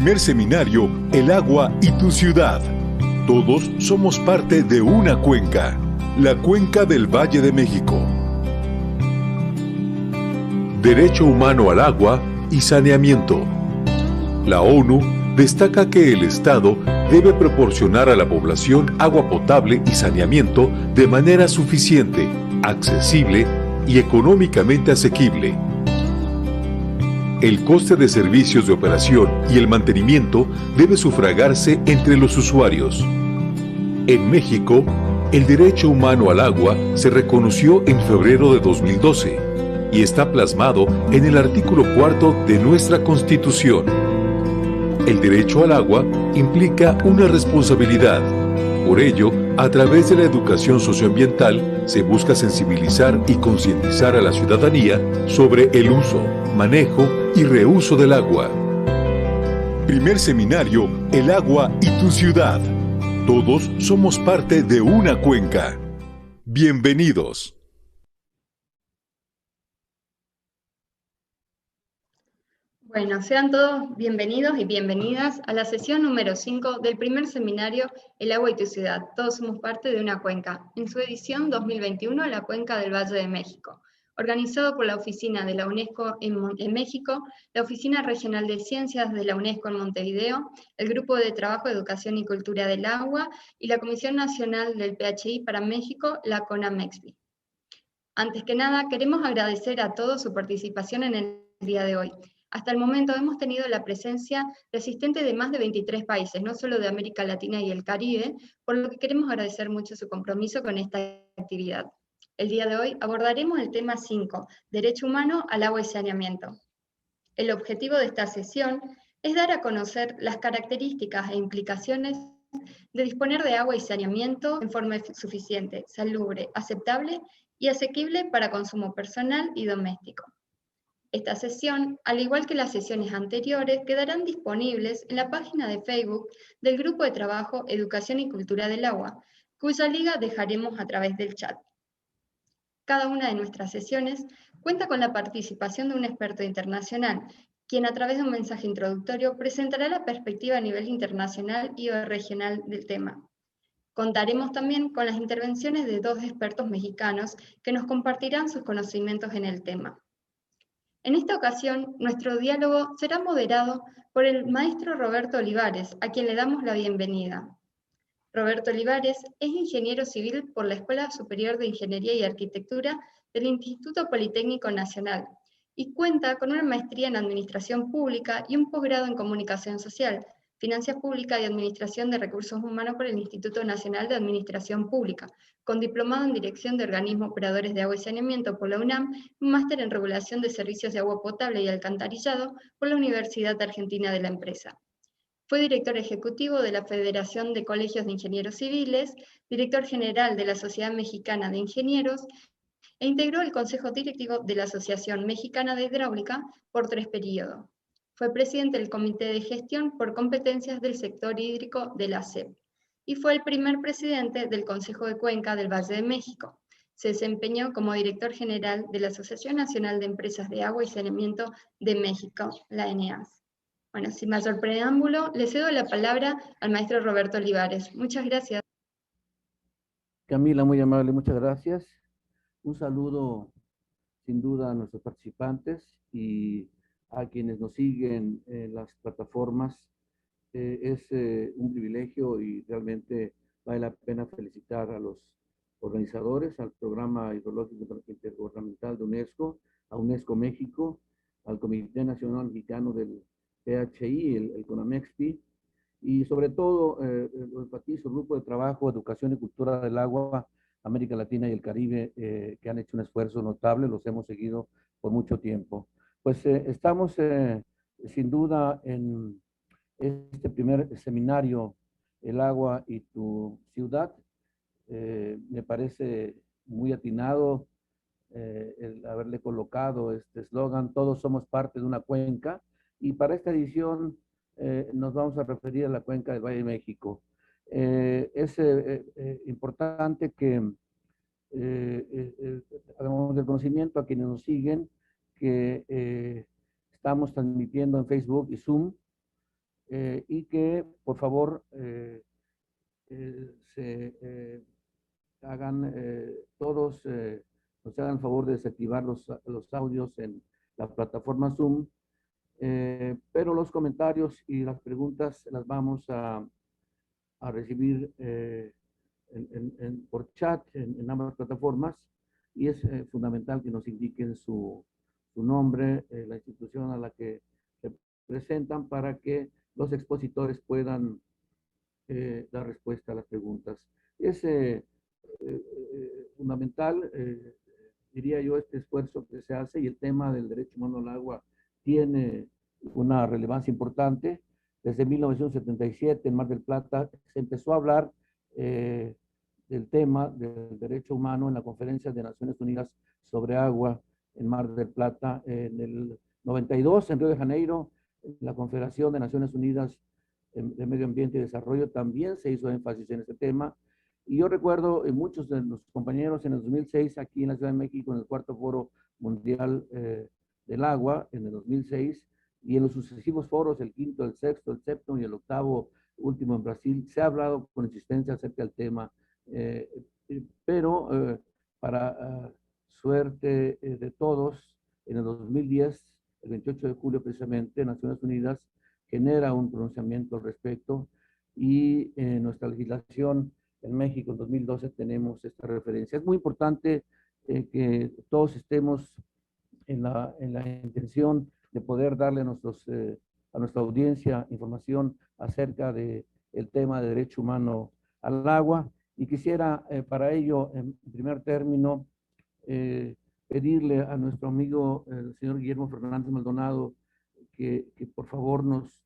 Primer seminario, El agua y tu ciudad. Todos somos parte de una cuenca, la Cuenca del Valle de México. Derecho humano al agua y saneamiento. La ONU destaca que el Estado debe proporcionar a la población agua potable y saneamiento de manera suficiente, accesible y económicamente asequible. El coste de servicios de operación y el mantenimiento debe sufragarse entre los usuarios. En México, el derecho humano al agua se reconoció en febrero de 2012 y está plasmado en el artículo 4 de nuestra Constitución. El derecho al agua implica una responsabilidad. Por ello, a través de la educación socioambiental se busca sensibilizar y concientizar a la ciudadanía sobre el uso, manejo y reuso del agua. Primer seminario, El agua y tu ciudad. Todos somos parte de una cuenca. Bienvenidos. Bueno, sean todos bienvenidos y bienvenidas a la sesión número 5 del primer seminario El agua y tu ciudad. Todos somos parte de una cuenca, en su edición 2021, la Cuenca del Valle de México, organizado por la Oficina de la UNESCO en México, la Oficina Regional de Ciencias de la UNESCO en Montevideo, el Grupo de Trabajo de Educación y Cultura del Agua y la Comisión Nacional del PHI para México, la CONAMEXPI. Antes que nada, queremos agradecer a todos su participación en el día de hoy. Hasta el momento hemos tenido la presencia de asistentes de más de 23 países, no solo de América Latina y el Caribe, por lo que queremos agradecer mucho su compromiso con esta actividad. El día de hoy abordaremos el tema 5, Derecho Humano al Agua y Saneamiento. El objetivo de esta sesión es dar a conocer las características e implicaciones de disponer de agua y saneamiento en forma suficiente, salubre, aceptable y asequible para consumo personal y doméstico. Esta sesión, al igual que las sesiones anteriores, quedarán disponibles en la página de Facebook del Grupo de Trabajo Educación y Cultura del Agua, cuya liga dejaremos a través del chat. Cada una de nuestras sesiones cuenta con la participación de un experto internacional, quien a través de un mensaje introductorio presentará la perspectiva a nivel internacional y regional del tema. Contaremos también con las intervenciones de 2 expertos mexicanos que nos compartirán sus conocimientos en el tema. En esta ocasión, nuestro diálogo será moderado por el maestro Roberto Olivares, a quien le damos la bienvenida. Roberto Olivares es ingeniero civil por la Escuela Superior de Ingeniería y Arquitectura del Instituto Politécnico Nacional y cuenta con una maestría en Administración Pública y un posgrado en Comunicación Social, Finanzas Públicas y Administración de Recursos Humanos por el Instituto Nacional de Administración Pública, con diplomado en Dirección de Organismos Operadores de Agua y Saneamiento por la UNAM, un máster en Regulación de Servicios de Agua Potable y Alcantarillado por la Universidad Argentina de la Empresa. Fue director ejecutivo de la Federación de Colegios de Ingenieros Civiles, director general de la Sociedad Mexicana de Ingenieros e integró el Consejo Directivo de la Asociación Mexicana de Hidráulica por 3 periodos. Fue presidente del Comité de Gestión por Competencias del Sector Hídrico de la SEP y fue el primer presidente del Consejo de Cuenca del Valle de México. Se desempeñó como director general de la Asociación Nacional de Empresas de Agua y Saneamiento de México, la ENEAS. Bueno, sin mayor preámbulo, le cedo la palabra al maestro Roberto Olivares. Muchas gracias. Camila, muy amable, muchas gracias. Un saludo sin duda a nuestros participantes y a quienes nos siguen en las plataformas. Es un privilegio y realmente vale la pena felicitar a los organizadores, al Programa Hidrológico Intergubernamental de UNESCO, a UNESCO México, al Comité Nacional Mexicano del PHI, el CONAMEXPI, y sobre todo, lo enfatizo, el Grupo de Trabajo, Educación y Cultura del Agua, América Latina y el Caribe, que han hecho un esfuerzo notable, los hemos seguido por mucho tiempo. Pues estamos sin duda en este primer seminario, El agua y tu ciudad. Me parece muy atinado el haberle colocado este eslogan, todos somos parte de una cuenca, y para esta edición nos vamos a referir a la cuenca del Valle de México. Es importante que hagamos del conocimiento a quienes nos siguen que estamos transmitiendo en Facebook y Zoom y que por favor todos nos hagan el favor de desactivar los audios en la plataforma Zoom, pero los comentarios y las preguntas las vamos a recibir por chat en ambas plataformas, y es fundamental que nos indiquen su nombre, la institución a la que representan, para que los expositores puedan dar respuesta a las preguntas. Es fundamental, diría yo, este esfuerzo que se hace, y el tema del derecho humano al agua tiene una relevancia importante. Desde 1977 en Mar del Plata se empezó a hablar del tema del derecho humano en la Conferencia de Naciones Unidas sobre Agua en Mar del Plata. En el 92 en Río de Janeiro, la Confederación de Naciones Unidas de Medio Ambiente y Desarrollo también se hizo énfasis en este tema. Y yo recuerdo muchos de los compañeros en el 2006 aquí en la Ciudad de México en el cuarto foro mundial del agua en el 2006, y en los sucesivos foros, el quinto, el sexto, el séptimo y el octavo último en Brasil, se ha hablado con insistencia acerca del tema, pero para suerte de todos, en el 2010, el 28 de julio precisamente, Naciones Unidas genera un pronunciamiento al respecto, y en nuestra legislación en México en 2012 tenemos esta referencia. Es muy importante que todos estemos en la intención de poder darle a nuestra audiencia información acerca del tema de derecho humano al agua, y quisiera para ello, en primer término, pedirle a nuestro amigo el señor Guillermo Fernández Maldonado que por favor nos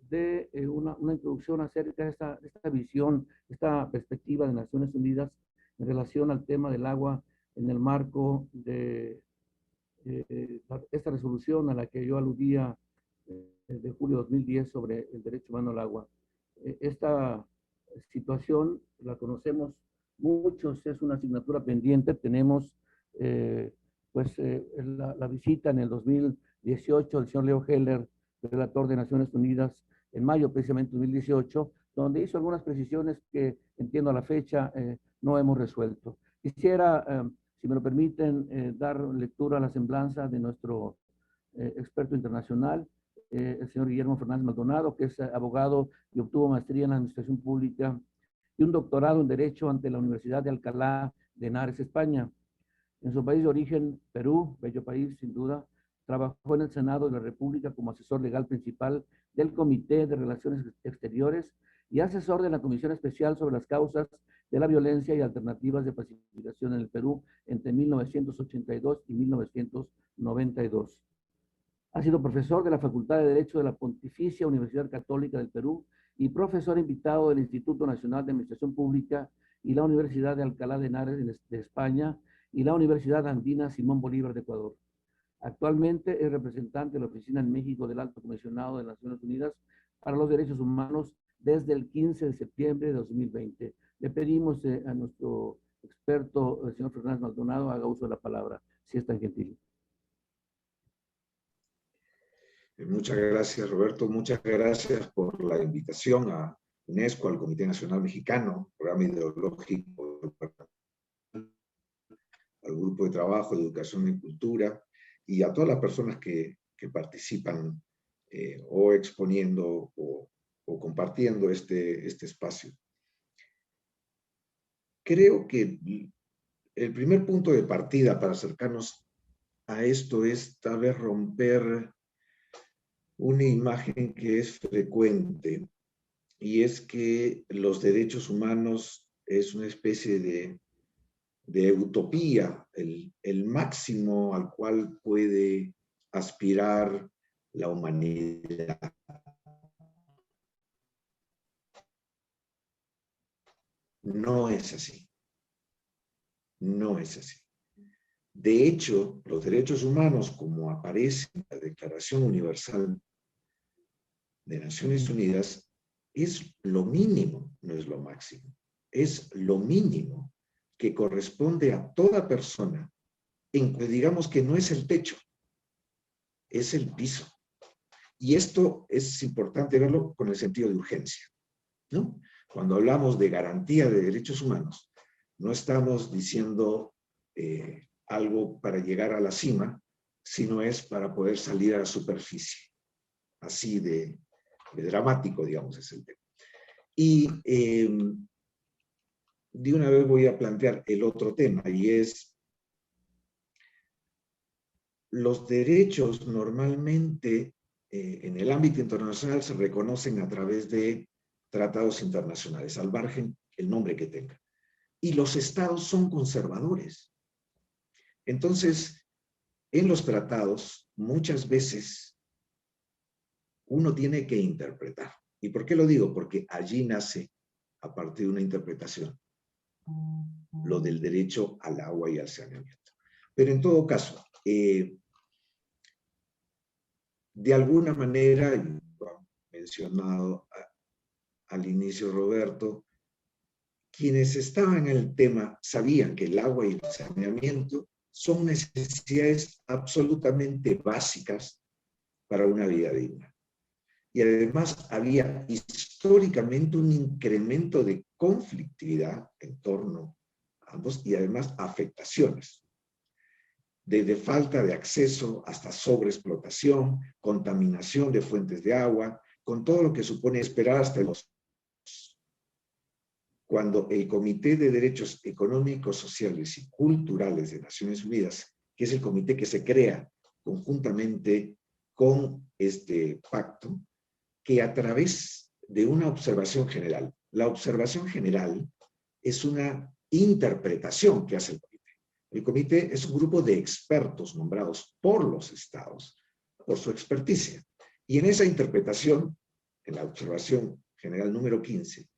dé una introducción acerca de esta visión, esta perspectiva de Naciones Unidas en relación al tema del agua en el marco de esta resolución a la que yo aludía de julio de 2010 sobre el derecho humano al agua. Esta situación la conocemos muchos, es una asignatura pendiente. Tenemos la visita en el 2018 del señor Leo Heller, relator de Naciones Unidas, en mayo precisamente 2018, donde hizo algunas precisiones que, entiendo a la fecha, no hemos resuelto. Quisiera, si me lo permiten, dar lectura a la semblanza de nuestro experto internacional, el señor Guillermo Fernández Maldonado, que es abogado y obtuvo maestría en Administración Pública y un doctorado en Derecho ante la Universidad de Alcalá de Henares, España. En su país de origen, Perú, bello país sin duda, trabajó en el Senado de la República como asesor legal principal del Comité de Relaciones Exteriores y asesor de la Comisión Especial sobre las causas de la violencia y alternativas de pacificación en el Perú entre 1982 y 1992. Ha sido profesor de la Facultad de Derecho de la Pontificia Universidad Católica del Perú y profesor invitado del Instituto Nacional de Administración Pública y la Universidad de Alcalá de Henares de España y la Universidad Andina Simón Bolívar de Ecuador. Actualmente es representante de la Oficina en México del Alto Comisionado de Naciones Unidas para los Derechos Humanos desde el 15 de septiembre de 2020. Le pedimos a nuestro experto, el señor Fernández Maldonado, haga uso de la palabra, si es tan gentil. Muchas gracias, Roberto. Muchas gracias por la invitación a UNESCO, al Comité Nacional Mexicano, Programa Ideológico, al Grupo de Trabajo de Educación y Cultura, y a todas las personas que participan o exponiendo o compartiendo este espacio. Creo que el primer punto de partida para acercarnos a esto es tal vez romper una imagen que es frecuente, y es que los derechos humanos es una especie de utopía, el máximo al cual puede aspirar la humanidad. No es así. No es así. De hecho, los derechos humanos, como aparece en la Declaración Universal de Naciones Unidas, es lo mínimo, no es lo máximo. Es lo mínimo que corresponde a toda persona, digamos que no es el techo, es el piso. Y esto es importante verlo con el sentido de urgencia, ¿no? Cuando hablamos de garantía de derechos humanos, no estamos diciendo algo para llegar a la cima, sino es para poder salir a la superficie. Así de dramático, digamos, es el tema. Y de una vez voy a plantear el otro tema, y es los derechos normalmente en el ámbito internacional se reconocen a través de tratados internacionales, al margen el nombre que tenga. Y los estados son conservadores. Entonces, en los tratados, muchas veces, uno tiene que interpretar. ¿Y por qué lo digo? Porque allí nace, a partir de una interpretación, lo del derecho al agua y al saneamiento. Pero en todo caso, de alguna manera, y lo ha mencionado al inicio Roberto, quienes estaban en el tema sabían que el agua y el saneamiento son necesidades absolutamente básicas para una vida digna. Y además había históricamente un incremento de conflictividad en torno a ambos y además afectaciones. Desde falta de acceso hasta sobreexplotación, contaminación de fuentes de agua, con todo lo que supone esperar hasta los... Cuando el Comité de Derechos Económicos, Sociales y Culturales de Naciones Unidas, que es el comité que se crea conjuntamente con este pacto, que a través de una observación general, la observación general es una interpretación que hace el comité. El comité es un grupo de expertos nombrados por los estados, por su experticia. Y en esa interpretación, en la observación general número 15,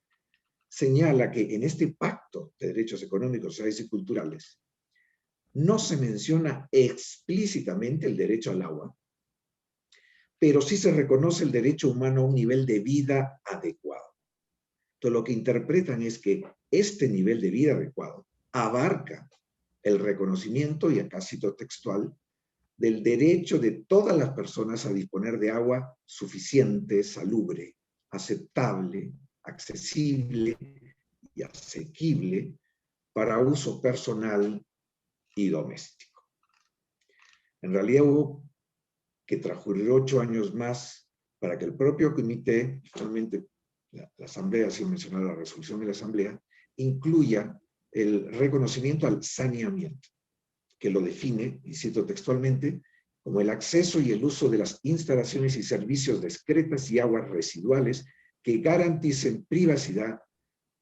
señala que en este pacto de derechos económicos, sociales y culturales no se menciona explícitamente el derecho al agua, pero sí se reconoce el derecho humano a un nivel de vida adecuado. Entonces, lo que interpretan es que este nivel de vida adecuado abarca el reconocimiento, y acá cito textual, del derecho de todas las personas a disponer de agua suficiente, salubre, aceptable, accesible y asequible para uso personal y doméstico. En realidad hubo que transcurrir 8 años más para que el propio comité, finalmente la asamblea, si mencionó la resolución de la asamblea, incluya el reconocimiento al saneamiento, que lo define, y cito textualmente, como el acceso y el uso de las instalaciones y servicios de excretas y aguas residuales que garanticen privacidad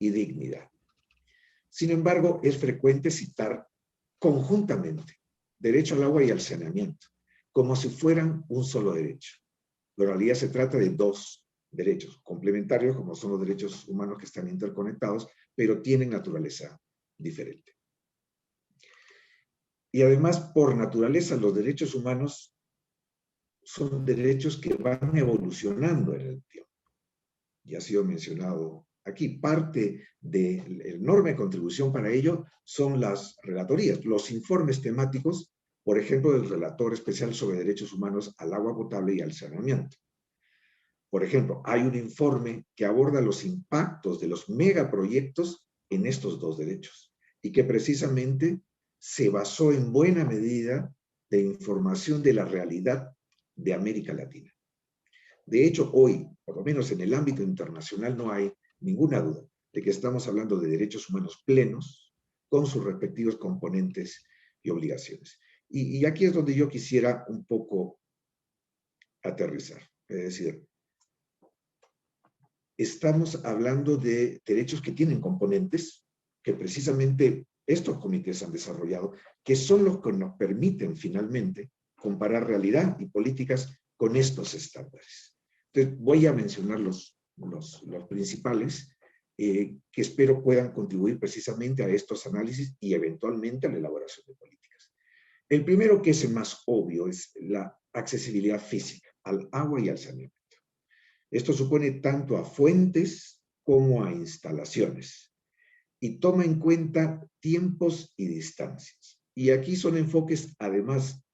y dignidad. Sin embargo, es frecuente citar conjuntamente derecho al agua y al saneamiento, como si fueran un solo derecho. Pero en realidad se trata de dos derechos complementarios, como son los derechos humanos que están interconectados, pero tienen naturaleza diferente. Y además, por naturaleza, los derechos humanos son derechos que van evolucionando en el tiempo. Ya ha sido mencionado aquí. Parte de la enorme contribución para ello son las relatorías, los informes temáticos, por ejemplo, del relator especial sobre derechos humanos al agua potable y al saneamiento. Por ejemplo, hay un informe que aborda los impactos de los megaproyectos en estos dos derechos y que precisamente se basó en buena medida de información de la realidad de América Latina. De hecho, hoy, por lo menos en el ámbito internacional, no hay ninguna duda de que estamos hablando de derechos humanos plenos con sus respectivos componentes y obligaciones. Y aquí es donde yo quisiera un poco aterrizar. Es decir, estamos hablando de derechos que tienen componentes que precisamente estos comités han desarrollado, que son los que nos permiten finalmente comparar realidad y políticas con estos estándares. Entonces, voy a mencionar los principales que espero puedan contribuir precisamente a estos análisis y eventualmente a la elaboración de políticas. El primero, que es el más obvio, es la accesibilidad física al agua y al saneamiento. Esto supone tanto a fuentes como a instalaciones y toma en cuenta tiempos y distancias. Y aquí son enfoques además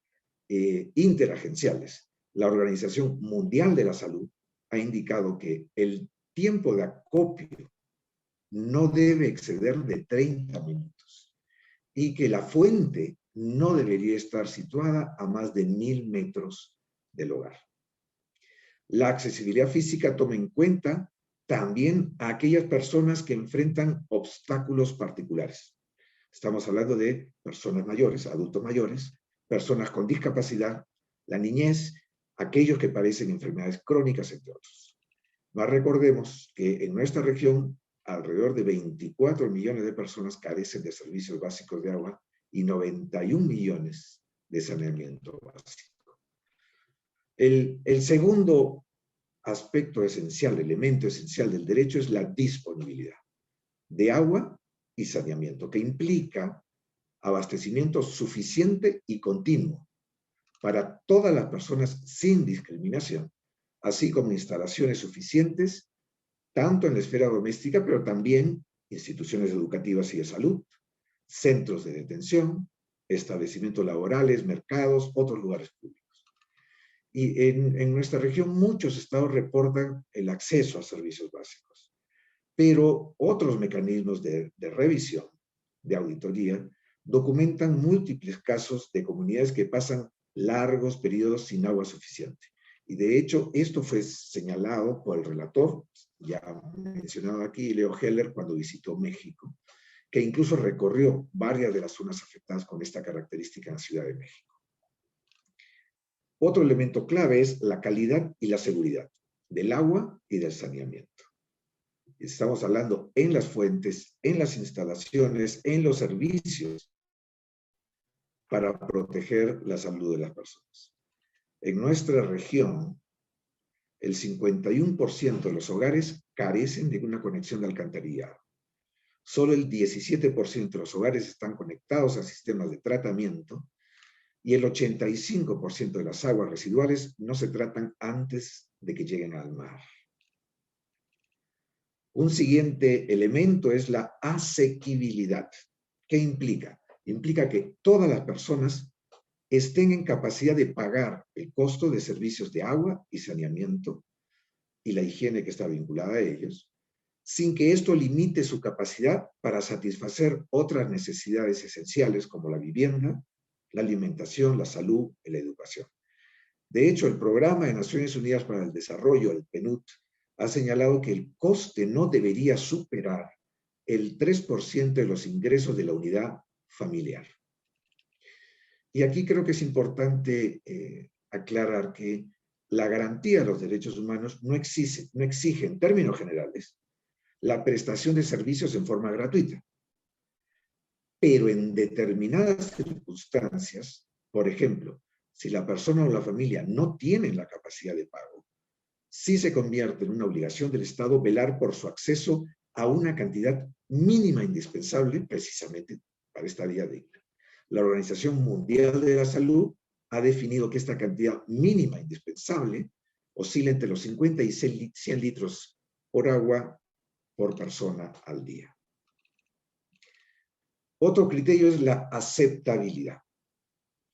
interagenciales, La Organización Mundial de la Salud ha indicado que el tiempo de acopio no debe exceder de 30 minutos y que la fuente no debería estar situada a más de 1000 metros del hogar. La accesibilidad física toma en cuenta también a aquellas personas que enfrentan obstáculos particulares. Estamos hablando de personas mayores, adultos mayores, personas con discapacidad, la niñez, aquellos que padecen enfermedades crónicas, entre otros. Mas recordemos que en nuestra región alrededor de 24 millones de personas carecen de servicios básicos de agua y 91 millones de saneamiento básico. El segundo aspecto esencial, elemento esencial del derecho es la disponibilidad de agua y saneamiento, que implica abastecimiento suficiente y continuo para todas las personas sin discriminación, así como instalaciones suficientes, tanto en la esfera doméstica, pero también instituciones educativas y de salud, centros de detención, establecimientos laborales, mercados, otros lugares públicos. Y en nuestra región muchos estados reportan el acceso a servicios básicos, pero otros mecanismos de revisión, de auditoría, documentan múltiples casos de comunidades que pasan largos periodos sin agua suficiente. Y de hecho, esto fue señalado por el relator, ya mencionado aquí, Leo Heller, cuando visitó México, que incluso recorrió varias de las zonas afectadas con esta característica en la Ciudad de México. Otro elemento clave es la calidad y la seguridad del agua y del saneamiento. Estamos hablando en las fuentes, en las instalaciones, en los servicios para proteger la salud de las personas. En nuestra región, el 51% de los hogares carecen de una conexión de alcantarillado. Solo el 17% de los hogares están conectados a sistemas de tratamiento y el 85% de las aguas residuales no se tratan antes de que lleguen al mar. Un siguiente elemento es la asequibilidad. ¿Qué implica? Implica que todas las personas estén en capacidad de pagar el costo de servicios de agua y saneamiento y la higiene que está vinculada a ellos, sin que esto limite su capacidad para satisfacer otras necesidades esenciales como la vivienda, la alimentación, la salud y la educación. De hecho, el Programa de Naciones Unidas para el Desarrollo, el PNUD, ha señalado que el coste no debería superar el 3% de los ingresos de la unidad familiar. Y aquí creo que es importante aclarar que la garantía de los derechos humanos no exige en términos generales la prestación de servicios en forma gratuita. Pero en determinadas circunstancias, por ejemplo, si la persona o la familia no tienen la capacidad de pago, sí se convierte en una obligación del Estado velar por su acceso a una cantidad mínima indispensable precisamente para esta vida digna. La Organización Mundial de la Salud ha definido que esta cantidad mínima indispensable oscila entre los 50 y 100 litros por agua por persona al día. Otro criterio es la aceptabilidad,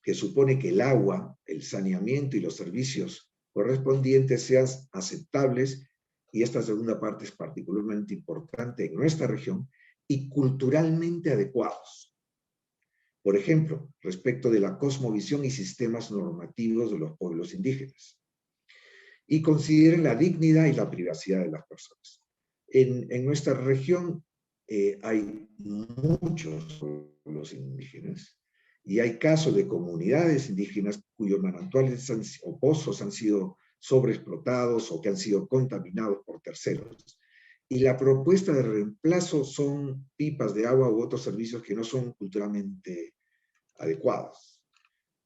que supone que el agua, el saneamiento y los servicios correspondientes sean aceptables, y esta segunda parte es particularmente importante en nuestra región, y culturalmente adecuados. Por ejemplo, respecto de la cosmovisión y sistemas normativos de los pueblos indígenas. Y consideren la dignidad y la privacidad de las personas. En nuestra región hay muchos pueblos indígenas y hay casos de comunidades indígenas cuyos manantiales o pozos han sido sobreexplotados o que han sido contaminados por terceros. Y la propuesta de reemplazo son pipas de agua u otros servicios que no son culturalmente adecuados.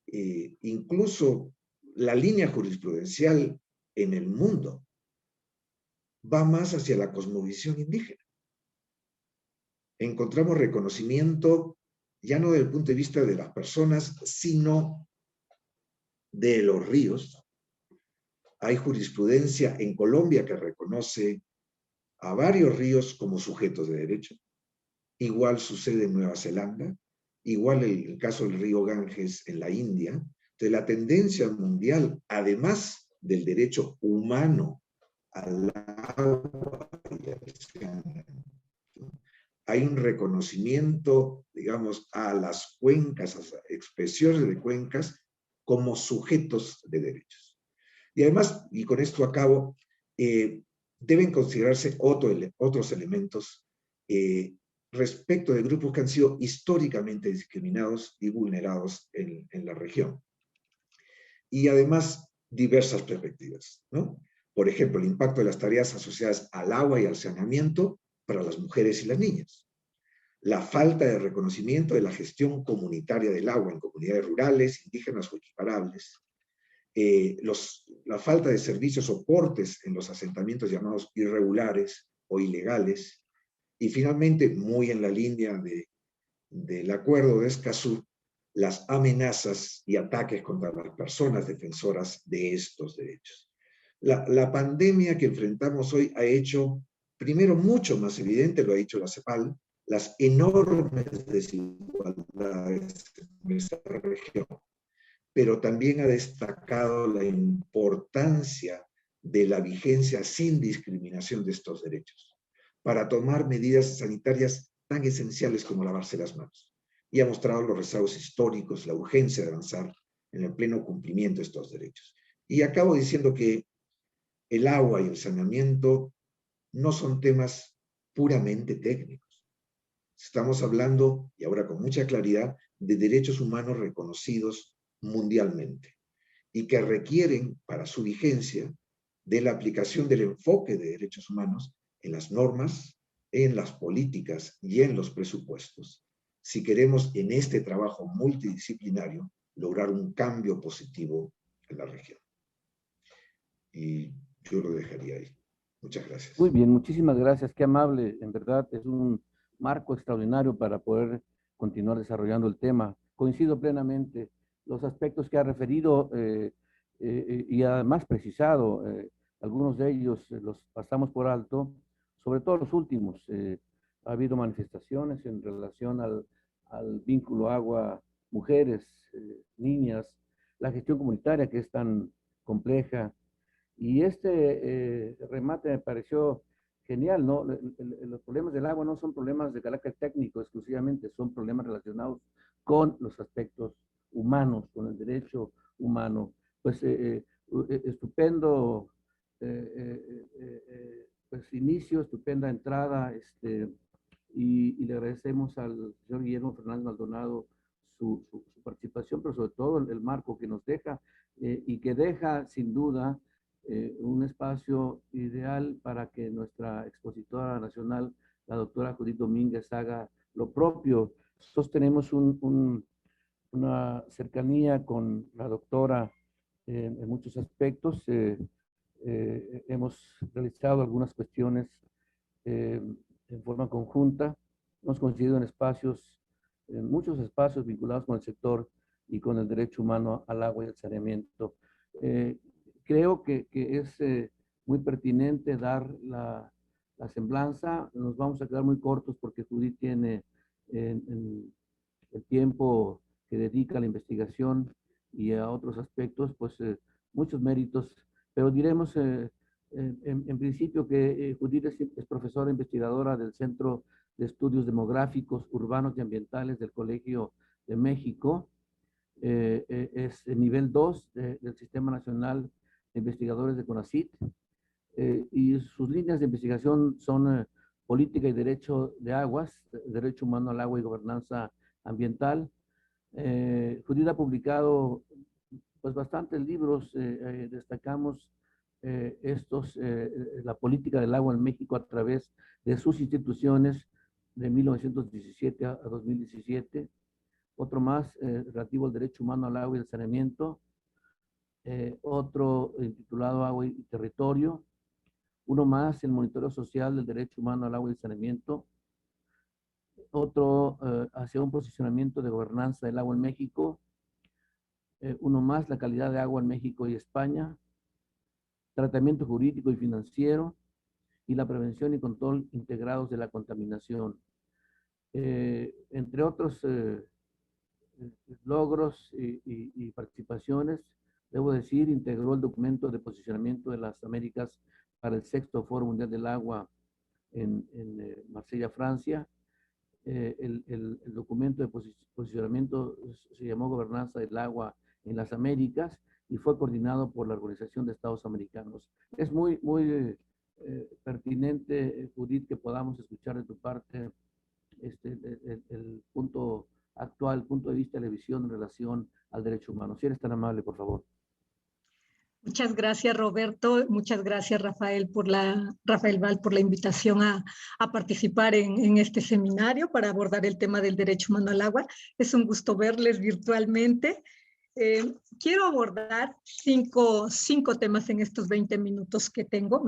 Incluso la línea jurisprudencial en el mundo va más hacia la cosmovisión indígena. Encontramos reconocimiento ya no desde el punto de vista de las personas, sino de los ríos. Hay jurisprudencia en Colombia que reconoce a varios ríos como sujetos de derecho. Igual sucede en Nueva Zelanda. Igual el caso del río Ganges en la India, de la tendencia mundial, además del derecho humano al agua y al saneamiento, hay un reconocimiento, digamos, a las cuencas, a las expresiones de cuencas como sujetos de derechos. Y además, y con esto acabo, deben considerarse otros elementos respecto de grupos que han sido históricamente discriminados y vulnerados en la región. Y además, diversas perspectivas, ¿no? Por ejemplo, el impacto de las tareas asociadas al agua y al saneamiento para las mujeres y las niñas. La falta de reconocimiento de la gestión comunitaria del agua en comunidades rurales, indígenas o equiparables. La falta de servicios soportes en los asentamientos llamados irregulares o ilegales. Y finalmente, muy en la línea del acuerdo de Escazú, las amenazas y ataques contra las personas defensoras de estos derechos. La pandemia que enfrentamos hoy ha hecho, primero, mucho más evidente, lo ha dicho la CEPAL, las enormes desigualdades en nuestra región, pero también ha destacado la importancia de la vigencia sin discriminación de estos derechos, para tomar medidas sanitarias tan esenciales como lavarse las manos. Y ha mostrado los rezagos históricos, la urgencia de avanzar en el pleno cumplimiento de estos derechos. Y acabo diciendo que el agua y el saneamiento no son temas puramente técnicos. Estamos hablando, y ahora con mucha claridad, de derechos humanos reconocidos mundialmente y que requieren, para su vigencia, de la aplicación del enfoque de derechos humanos en las normas, en las políticas y en los presupuestos, si queremos en este trabajo multidisciplinario lograr un cambio positivo en la región. Y yo lo dejaría ahí. Muchas gracias. Muy bien, muchísimas gracias. Qué amable. En verdad es un marco extraordinario para poder continuar desarrollando el tema. Coincido plenamente. Los aspectos que ha referido y además precisado, algunos de ellos los pasamos por alto, sobre todo los últimos. Ha habido manifestaciones en relación al vínculo agua-mujeres, niñas, la gestión comunitaria que es tan compleja. Y este remate me pareció genial, ¿no? Los problemas del agua no son problemas de carácter técnico exclusivamente, son problemas relacionados con los aspectos humanos, con el derecho humano. Pues estupendo pues inicio, estupenda entrada, y le agradecemos al señor Guillermo Fernández Maldonado su participación, pero sobre todo el marco que nos deja y que deja sin duda un espacio ideal para que nuestra expositora nacional, la doctora Judith Domínguez, haga lo propio. Nosotros tenemos una cercanía con la doctora en muchos aspectos. Hemos realizado algunas cuestiones en forma conjunta. Hemos coincidido en muchos espacios vinculados con el sector y con el derecho humano al agua y al saneamiento. Creo que es muy pertinente dar la semblanza. Nos vamos a quedar muy cortos porque Judith tiene en el tiempo que dedica a la investigación y a otros aspectos, pues muchos méritos, pero diremos en principio que Judith es profesora investigadora del Centro de Estudios Demográficos, Urbanos y Ambientales del Colegio de México. Es el nivel 2 del Sistema Nacional de Investigadores de CONACYT, y sus líneas de investigación son política y derecho de aguas, derecho humano al agua y gobernanza ambiental. Judith ha publicado pues bastantes libros, destacamos la política del agua en México a través de sus instituciones de 1917 a 2017, otro más relativo al derecho humano al agua y al saneamiento, otro titulado Agua y Territorio, uno más, el monitoreo social del derecho humano al agua y saneamiento, otro hacia un posicionamiento de gobernanza del agua en México, uno más, la calidad de agua en México y España, tratamiento jurídico y financiero, y la prevención y control integrados de la contaminación. Entre otros logros y participaciones, debo decir, integró el documento de posicionamiento de las Américas para el 6º Foro Mundial del Agua en Marsella, Francia. El documento de posicionamiento se llamó Gobernanza del Agua en las Américas y fue coordinado por la Organización de Estados Americanos. Es muy pertinente, Judith, que podamos escuchar de tu parte el punto actual, punto de vista de la visión en relación al derecho humano. Si eres tan amable, por favor. Muchas gracias, Roberto. Muchas gracias, Rafael Val, por la invitación a participar en este seminario para abordar el tema del derecho humano al agua. Es un gusto verles virtualmente. Quiero abordar cinco temas en estos 20 minutos que tengo.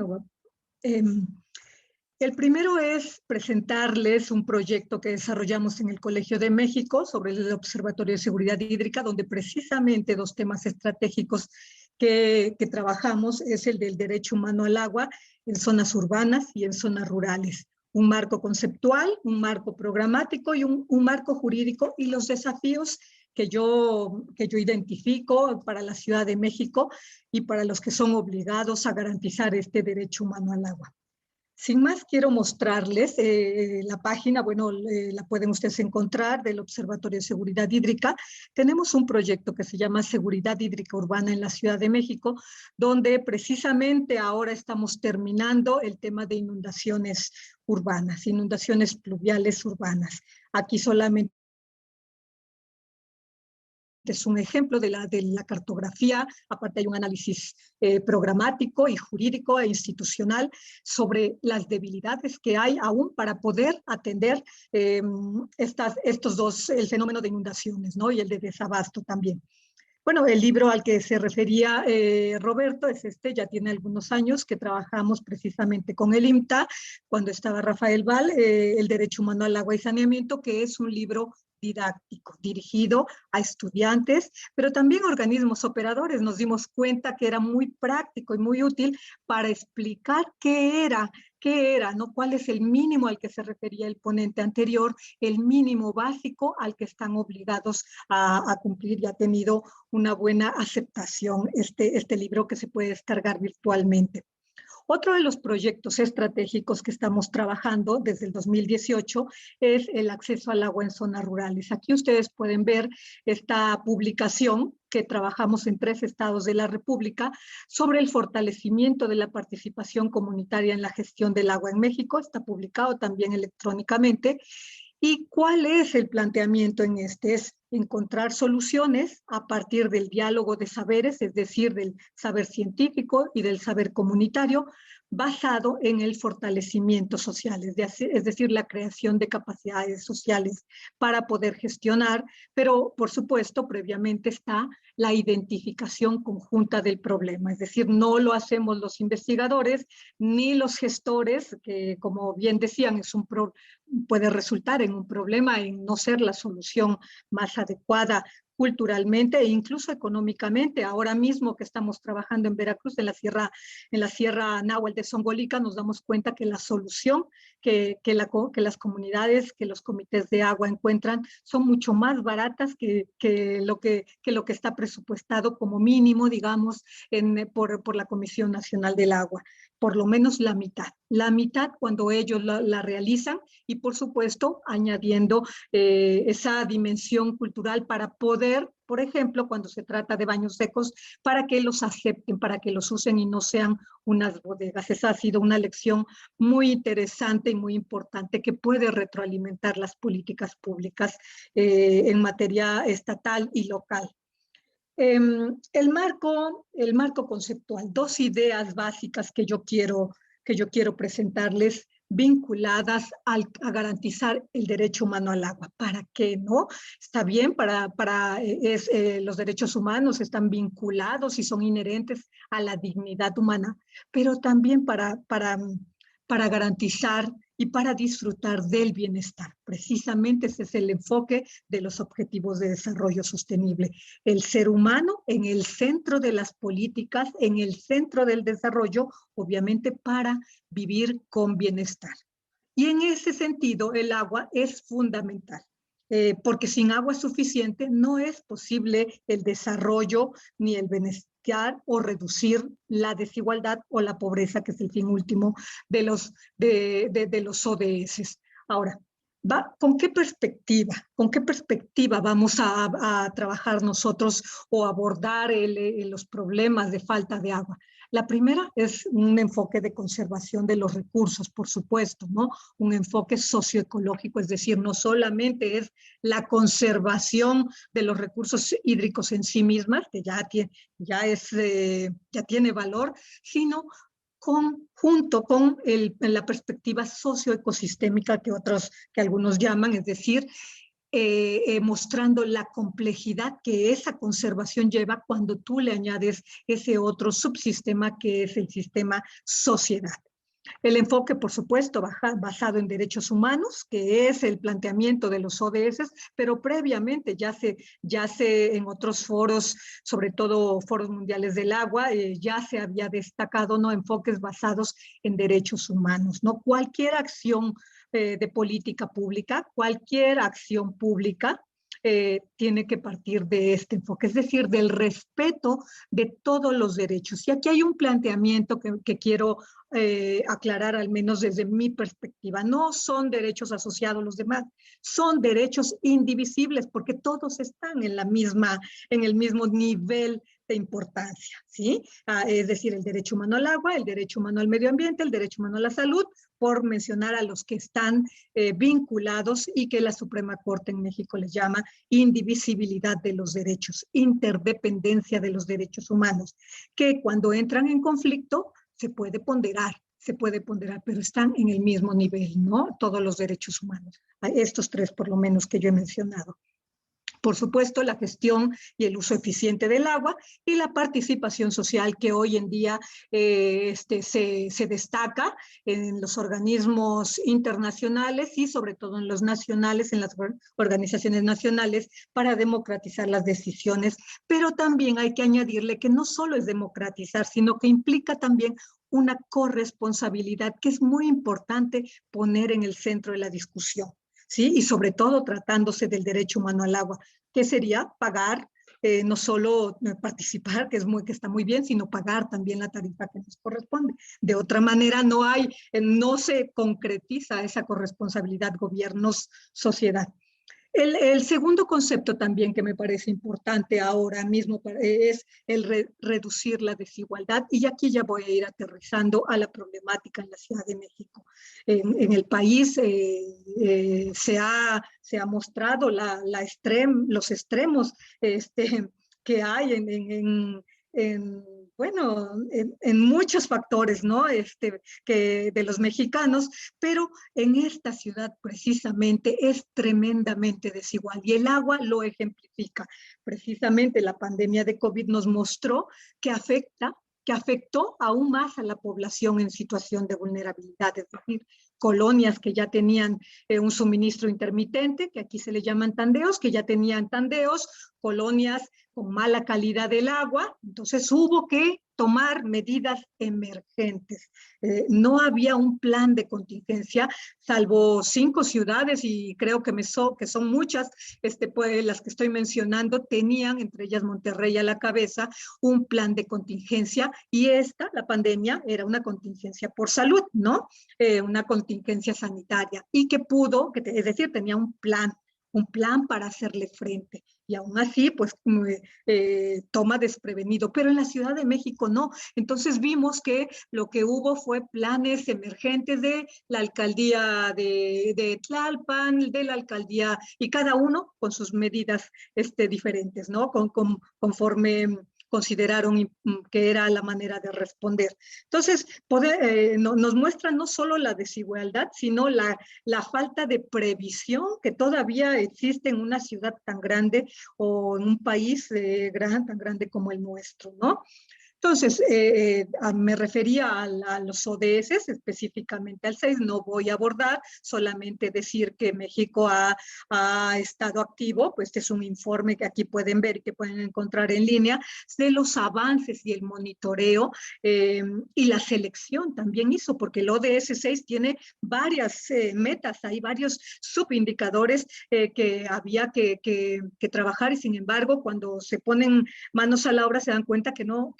El primero es presentarles un proyecto que desarrollamos en el Colegio de México sobre el Observatorio de Seguridad Hídrica, donde precisamente 2 temas estratégicos que trabajamos es el del derecho humano al agua en zonas urbanas y en zonas rurales. Un marco conceptual, un marco programático y un marco jurídico, y los desafíos que yo identifico para la Ciudad de México y para los que son obligados a garantizar este derecho humano al agua. Sin más, quiero mostrarles la página, la pueden ustedes encontrar, del Observatorio de Seguridad Hídrica. Tenemos un proyecto que se llama Seguridad Hídrica Urbana en la Ciudad de México, donde precisamente ahora estamos terminando el tema de inundaciones urbanas, inundaciones pluviales urbanas. Aquí solamente es un ejemplo de la cartografía. Aparte hay un análisis programático y jurídico e institucional sobre las debilidades que hay aún para poder atender estos 2, el fenómeno de inundaciones, ¿no? Y el de desabasto también. Bueno, el libro al que se refería Roberto es ya tiene algunos años que trabajamos precisamente con el IMTA, cuando estaba Rafael Val, El Derecho Humano al Agua y Saneamiento, que es un libro didáctico, dirigido a estudiantes, pero también organismos operadores. Nos dimos cuenta que era muy práctico y muy útil para explicar qué era, ¿no? ¿Cuál es el mínimo al que se refería el ponente anterior, el mínimo básico al que están obligados a cumplir, y ha tenido una buena aceptación este libro, que se puede descargar virtualmente. Otro de los proyectos estratégicos que estamos trabajando desde el 2018 es el acceso al agua en zonas rurales. Aquí ustedes pueden ver esta publicación que trabajamos en 3 estados de la República sobre el fortalecimiento de la participación comunitaria en la gestión del agua en México. Está publicado también electrónicamente. ¿Y cuál es el planteamiento en este? Es encontrar soluciones a partir del diálogo de saberes, es decir, del saber científico y del saber comunitario, basado en el fortalecimiento social, es decir, la creación de capacidades sociales para poder gestionar, pero por supuesto previamente está la identificación conjunta del problema, es decir, no lo hacemos los investigadores ni los gestores, que como bien decían, puede resultar en un problema, en no ser la solución más adecuada culturalmente e incluso económicamente. Ahora mismo que estamos trabajando en Veracruz, en la Sierra Náhuatl de Zongolica, nos damos cuenta que la solución que las comunidades, que los comités de agua encuentran son mucho más baratas que lo que está presupuestado como mínimo, digamos, por la Comisión Nacional del Agua. Por lo menos la mitad cuando ellos la realizan, y por supuesto añadiendo esa dimensión cultural para poder, por ejemplo, cuando se trata de baños secos, para que los acepten, para que los usen y no sean unas bodegas. Esa ha sido una lección muy interesante y muy importante que puede retroalimentar las políticas públicas en materia estatal y local. El marco conceptual, 2 ideas básicas que yo quiero presentarles, vinculadas a garantizar el derecho humano al agua. ¿Para qué no? Está bien, los derechos humanos están vinculados y son inherentes a la dignidad humana, pero también para garantizar y para disfrutar del bienestar. Precisamente ese es el enfoque de los Objetivos de Desarrollo Sostenible. El ser humano en el centro de las políticas, en el centro del desarrollo, obviamente para vivir con bienestar. Y en ese sentido, el agua es fundamental. porque sin agua suficiente no es posible el desarrollo ni el bienestar o reducir la desigualdad o la pobreza, que es el fin último de los ODS. Ahora, ¿con qué perspectiva? ¿Con qué perspectiva vamos a trabajar nosotros o abordar los problemas de falta de agua? La primera es un enfoque de conservación de los recursos, por supuesto, ¿no? Un enfoque socioecológico, es decir, no solamente es la conservación de los recursos hídricos en sí mismas, que ya tiene valor, sino junto con la perspectiva socioecosistémica que algunos llaman, es decir, mostrando la complejidad que esa conservación lleva cuando tú le añades ese otro subsistema que es el sistema sociedad. El enfoque, por supuesto, basado en derechos humanos, que es el planteamiento de los ODS, pero previamente ya se en otros foros, sobre todo foros mundiales del agua, ya se había destacado, ¿no?, enfoques basados en derechos humanos, ¿no? Cualquier acción de política pública, cualquier acción pública tiene que partir de este enfoque, es decir, del respeto de todos los derechos. Y aquí hay un planteamiento que quiero aclarar, al menos desde mi perspectiva. No son derechos asociados a los demás, son derechos indivisibles, porque todos están en el mismo nivel de importancia, ¿sí? Es decir, el derecho humano al agua, el derecho humano al medio ambiente, el derecho humano a la salud, por mencionar a los que están vinculados y que la Suprema Corte en México les llama indivisibilidad de los derechos, interdependencia de los derechos humanos, que cuando entran en conflicto se puede ponderar, pero están en el mismo nivel, ¿no? Todos los derechos humanos, estos tres por lo menos que yo he mencionado. Por supuesto, la gestión y el uso eficiente del agua y la participación social que hoy en día se destaca en los organismos internacionales y sobre todo en los nacionales, en las organizaciones nacionales, para democratizar las decisiones. Pero también hay que añadirle que no solo es democratizar, sino que implica también una corresponsabilidad que es muy importante poner en el centro de la discusión. ¿Sí? Y sobre todo tratándose del derecho humano al agua, que sería pagar, no solo participar, que está muy bien, sino pagar también la tarifa que nos corresponde. De otra manera no se concretiza esa corresponsabilidad gobiernos-sociedad. El segundo concepto también que me parece importante ahora mismo es el reducir la desigualdad, y aquí ya voy a ir aterrizando a la problemática en la Ciudad de México. En el país se ha mostrado los extremos que hay en muchos factores, ¿no? De los mexicanos, pero en esta ciudad precisamente es tremendamente desigual y el agua lo ejemplifica. Precisamente la pandemia de COVID nos mostró que afectó aún más a la población en situación de vulnerabilidad, es decir, colonias que ya tenían un suministro intermitente, que aquí se le llaman tandeos, que ya tenían tandeos, colonias con mala calidad del agua, entonces hubo que tomar medidas emergentes. No había un plan de contingencia, salvo 5 ciudades, y creo que son muchas, pues, las que estoy mencionando, tenían, entre ellas Monterrey a la cabeza, un plan de contingencia, y la pandemia, era una contingencia por salud, ¿no? Una contingencia sanitaria, y es decir, tenía un plan para hacerle frente, y aún así, pues, toma desprevenido, pero en la Ciudad de México no. Entonces vimos que lo que hubo fue planes emergentes de la alcaldía de Tlalpan, de la alcaldía, y cada uno con sus medidas diferentes, ¿no? Conforme consideraron que era la manera de responder. Entonces, nos muestra no solo la desigualdad, sino la falta de previsión que todavía existe en una ciudad tan grande o en un país tan grande como el nuestro, ¿no? Entonces, me refería a los ODS, específicamente al 6, no voy a abordar, solamente decir que México ha estado activo, pues este es un informe que aquí pueden ver y que pueden encontrar en línea, de los avances y el monitoreo y la selección también hizo, porque el ODS 6 tiene varias metas, hay varios subindicadores que había que trabajar y sin embargo cuando se ponen manos a la obra se dan cuenta que no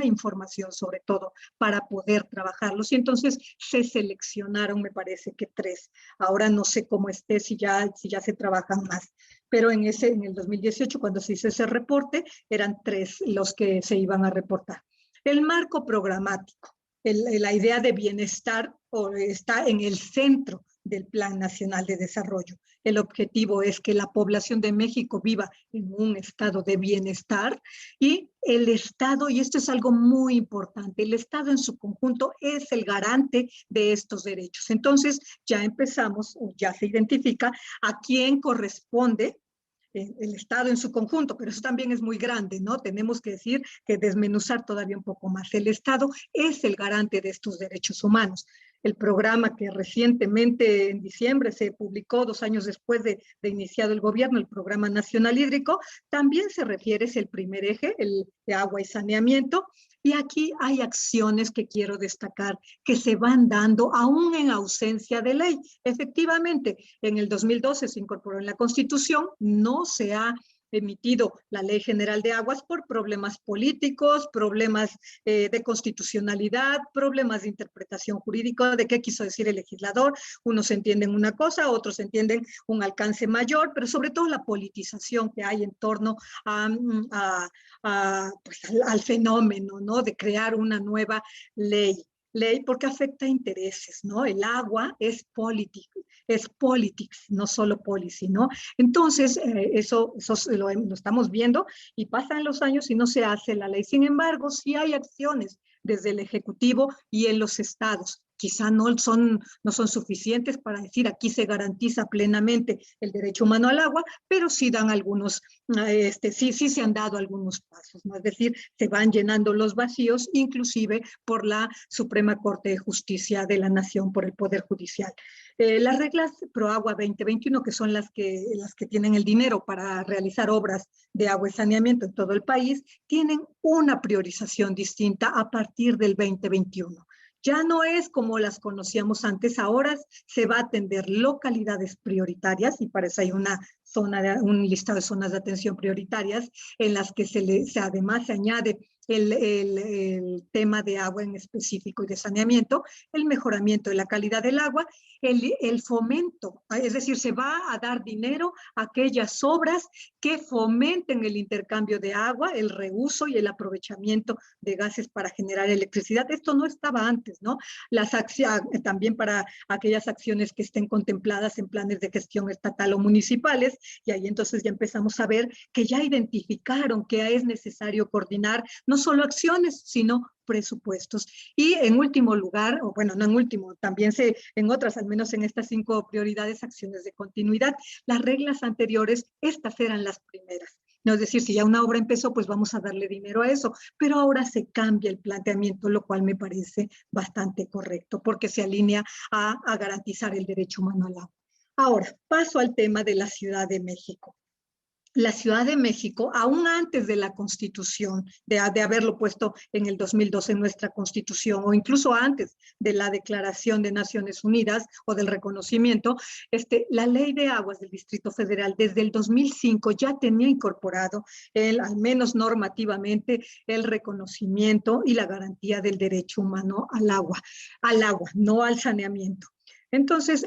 hay información sobre todo para poder trabajarlos y entonces se seleccionaron, me parece que 3. Ahora no sé cómo esté, si ya se trabajan más, pero en el 2018 cuando se hizo ese reporte eran 3 los que se iban a reportar. El marco programático, la idea de bienestar está en el centro del Plan Nacional de Desarrollo. El objetivo es que la población de México viva en un estado de bienestar y el Estado, y esto es algo muy importante, el Estado en su conjunto es el garante de estos derechos. Entonces ya empezamos, o ya se identifica a quién corresponde el Estado en su conjunto, pero eso también es muy grande, ¿no? Tenemos que decir que desmenuzar todavía un poco más. El Estado es el garante de estos derechos humanos. El programa que recientemente en diciembre se publicó 2 años después de iniciado el gobierno, el Programa Nacional Hídrico, también se refiere, es el primer eje, el de agua y saneamiento, y aquí hay acciones que quiero destacar que se van dando aún en ausencia de ley. Efectivamente, en el 2012 se incorporó en la Constitución, no se ha emitido la Ley General de Aguas por problemas políticos, problemas de constitucionalidad, problemas de interpretación jurídica, de qué quiso decir el legislador. Unos entienden una cosa, otros entienden un alcance mayor, pero sobre todo la politización que hay en torno pues, al fenómeno, ¿no? De crear una nueva ley, porque afecta a intereses, ¿no? El agua es politics, no solo policy, ¿no? Entonces, eso lo estamos viendo y pasan los años y no se hace la ley. Sin embargo, sí hay acciones desde el Ejecutivo y en los estados. Quizá no son suficientes para decir aquí se garantiza plenamente el derecho humano al agua, pero sí dan algunos, sí se han dado algunos pasos, ¿no? Es decir, se van llenando los vacíos, inclusive por la Suprema Corte de Justicia de la Nación, por el Poder Judicial. Las reglas ProAgua 2021, que son las que tienen el dinero para realizar obras de agua y saneamiento en todo el país, tienen una priorización distinta a partir del 2021. Ya no es como las conocíamos antes, ahora se va a atender localidades prioritarias y para eso hay un listado de zonas de atención prioritarias en las que además se añade el tema de agua en específico y de saneamiento, el mejoramiento de la calidad del agua, el fomento, es decir, se va a dar dinero a aquellas obras que fomenten el intercambio de agua, el reuso y el aprovechamiento de gases para generar electricidad. Esto no estaba antes, ¿no? También para aquellas acciones que estén contempladas en planes de gestión estatal o municipales, y ahí entonces ya empezamos a ver que ya identificaron que es necesario coordinar no solo acciones, sino presupuestos. Y en último lugar, o bueno, no en último, también en otras, al menos en estas 5 prioridades, acciones de continuidad. Las reglas anteriores, estas eran las primeras. No es decir, si ya una obra empezó, pues vamos a darle dinero a eso. Pero ahora se cambia el planteamiento, lo cual me parece bastante correcto, porque se alinea a garantizar el derecho humano al agua. Ahora, paso al tema de la Ciudad de México. La Ciudad de México, aún antes de la Constitución, de haberlo puesto en el 2012 en nuestra Constitución, o incluso antes de la Declaración de Naciones Unidas o del reconocimiento, la Ley de Aguas del Distrito Federal desde el 2005 ya tenía incorporado, al menos normativamente, el reconocimiento y la garantía del derecho humano al agua, no al saneamiento. Entonces,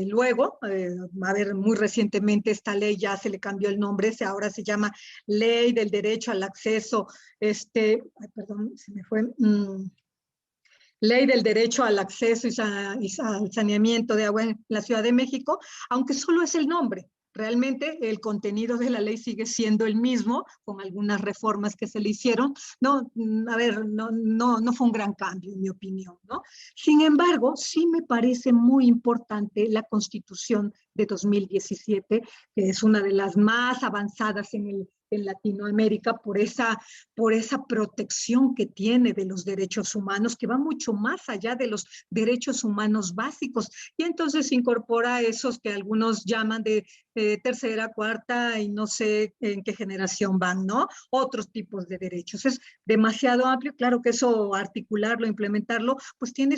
luego, a ver, muy recientemente esta ley ya se le cambió el nombre, ahora se llama Ley del Derecho al Acceso, perdón, se me fue, Ley del Derecho al Acceso y al Saneamiento de Agua en la Ciudad de México, aunque solo es el nombre. Realmente el contenido de la ley sigue siendo el mismo, con algunas reformas que se le hicieron. No fue un gran cambio, en mi opinión, ¿no? Sin embargo, sí me parece muy importante la Constitución de 2017, que es una de las más avanzadas en en Latinoamérica por esa protección que tiene de los derechos humanos, que va mucho más allá de los derechos humanos básicos, y entonces incorpora esos que algunos llaman de tercera, cuarta y no sé en qué generación van, ¿no? Otros tipos de derechos. Es demasiado amplio, claro que eso articularlo, implementarlo, pues tiene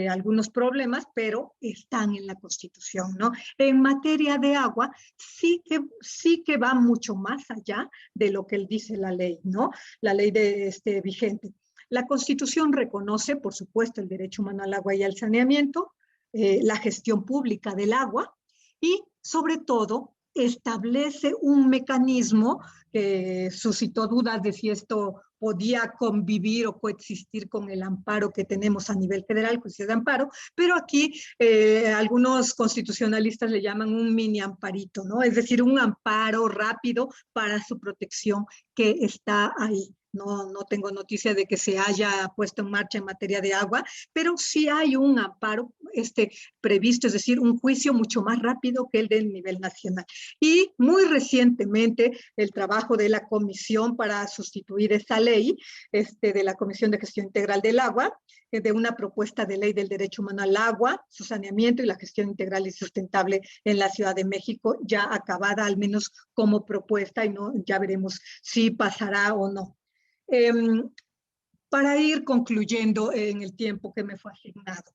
algunos problemas, pero están en la Constitución, ¿no? En materia de agua, sí que va mucho más allá de lo que dice la ley, ¿no? La ley vigente. La Constitución reconoce, por supuesto, el derecho humano al agua y al saneamiento, la gestión pública del agua y, sobre todo, establece un mecanismo que suscitó dudas de si esto podía convivir o coexistir con el amparo que tenemos a nivel federal, juicio de amparo, pero aquí algunos constitucionalistas le llaman un mini amparito, ¿no? Es decir, un amparo rápido para su protección que está ahí. No tengo noticia de que se haya puesto en marcha en materia de agua, pero sí hay un amparo previsto, es decir, un juicio mucho más rápido que el del nivel nacional. Y muy recientemente el trabajo de la comisión para sustituir esa ley, de la Comisión de Gestión Integral del Agua, de una propuesta de ley del derecho humano al agua, su saneamiento y la gestión integral y sustentable en la Ciudad de México, ya acabada al menos como propuesta, y ya veremos si pasará o no. Para ir concluyendo en el tiempo que me fue asignado,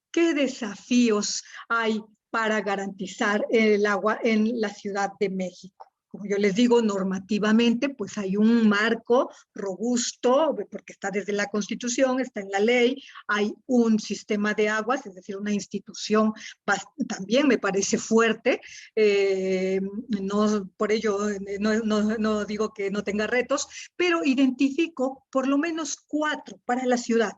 ¿qué desafíos hay para garantizar el agua en la Ciudad de México? Como yo les digo, normativamente, pues hay un marco robusto, porque está desde la Constitución, está en la ley, hay un sistema de aguas, es decir, una institución también me parece fuerte, por ello no digo que no tenga retos, pero identifico por lo menos 4 para la ciudad.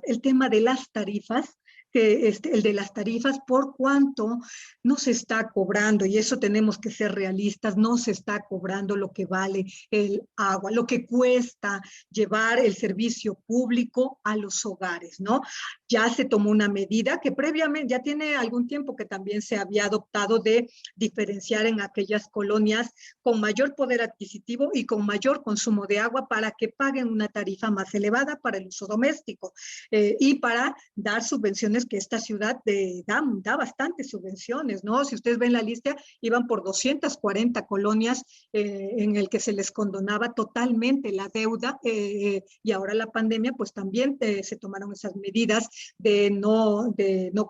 El tema de las tarifas, el de las tarifas, por cuánto no se está cobrando, y eso tenemos que ser realistas, no se está cobrando lo que vale el agua, lo que cuesta llevar el servicio público a los hogares, ¿no? Ya se tomó una medida que previamente, ya tiene algún tiempo que también se había adoptado, de diferenciar en aquellas colonias con mayor poder adquisitivo y con mayor consumo de agua para que paguen una tarifa más elevada para el uso doméstico, y para dar subvenciones, que esta ciudad da bastantes subvenciones, ¿no? Si ustedes ven la lista, iban por 240 colonias en el que se les condonaba totalmente la deuda, y ahora la pandemia, pues también se tomaron esas medidas de no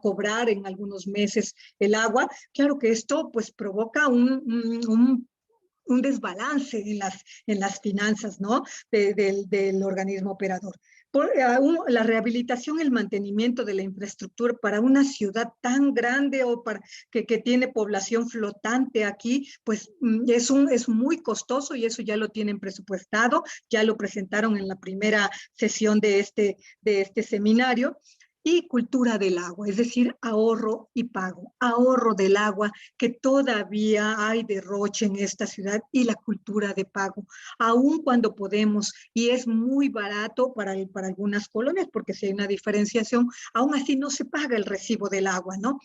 cobrar en algunos meses el agua. Claro que esto pues provoca un desbalance en las finanzas, ¿no? Del organismo operador. La rehabilitación y el mantenimiento de la infraestructura para una ciudad tan grande o que tiene población flotante aquí, pues es muy costoso, y eso ya lo tienen presupuestado, ya lo presentaron en la primera sesión de este seminario. Y cultura del agua, es decir, ahorro y pago, ahorro del agua, que todavía hay derroche en esta ciudad, y la cultura de pago, aun cuando podemos, y es muy barato para algunas colonias, porque si hay una diferenciación, aún así no se paga el recibo del agua, ¿no?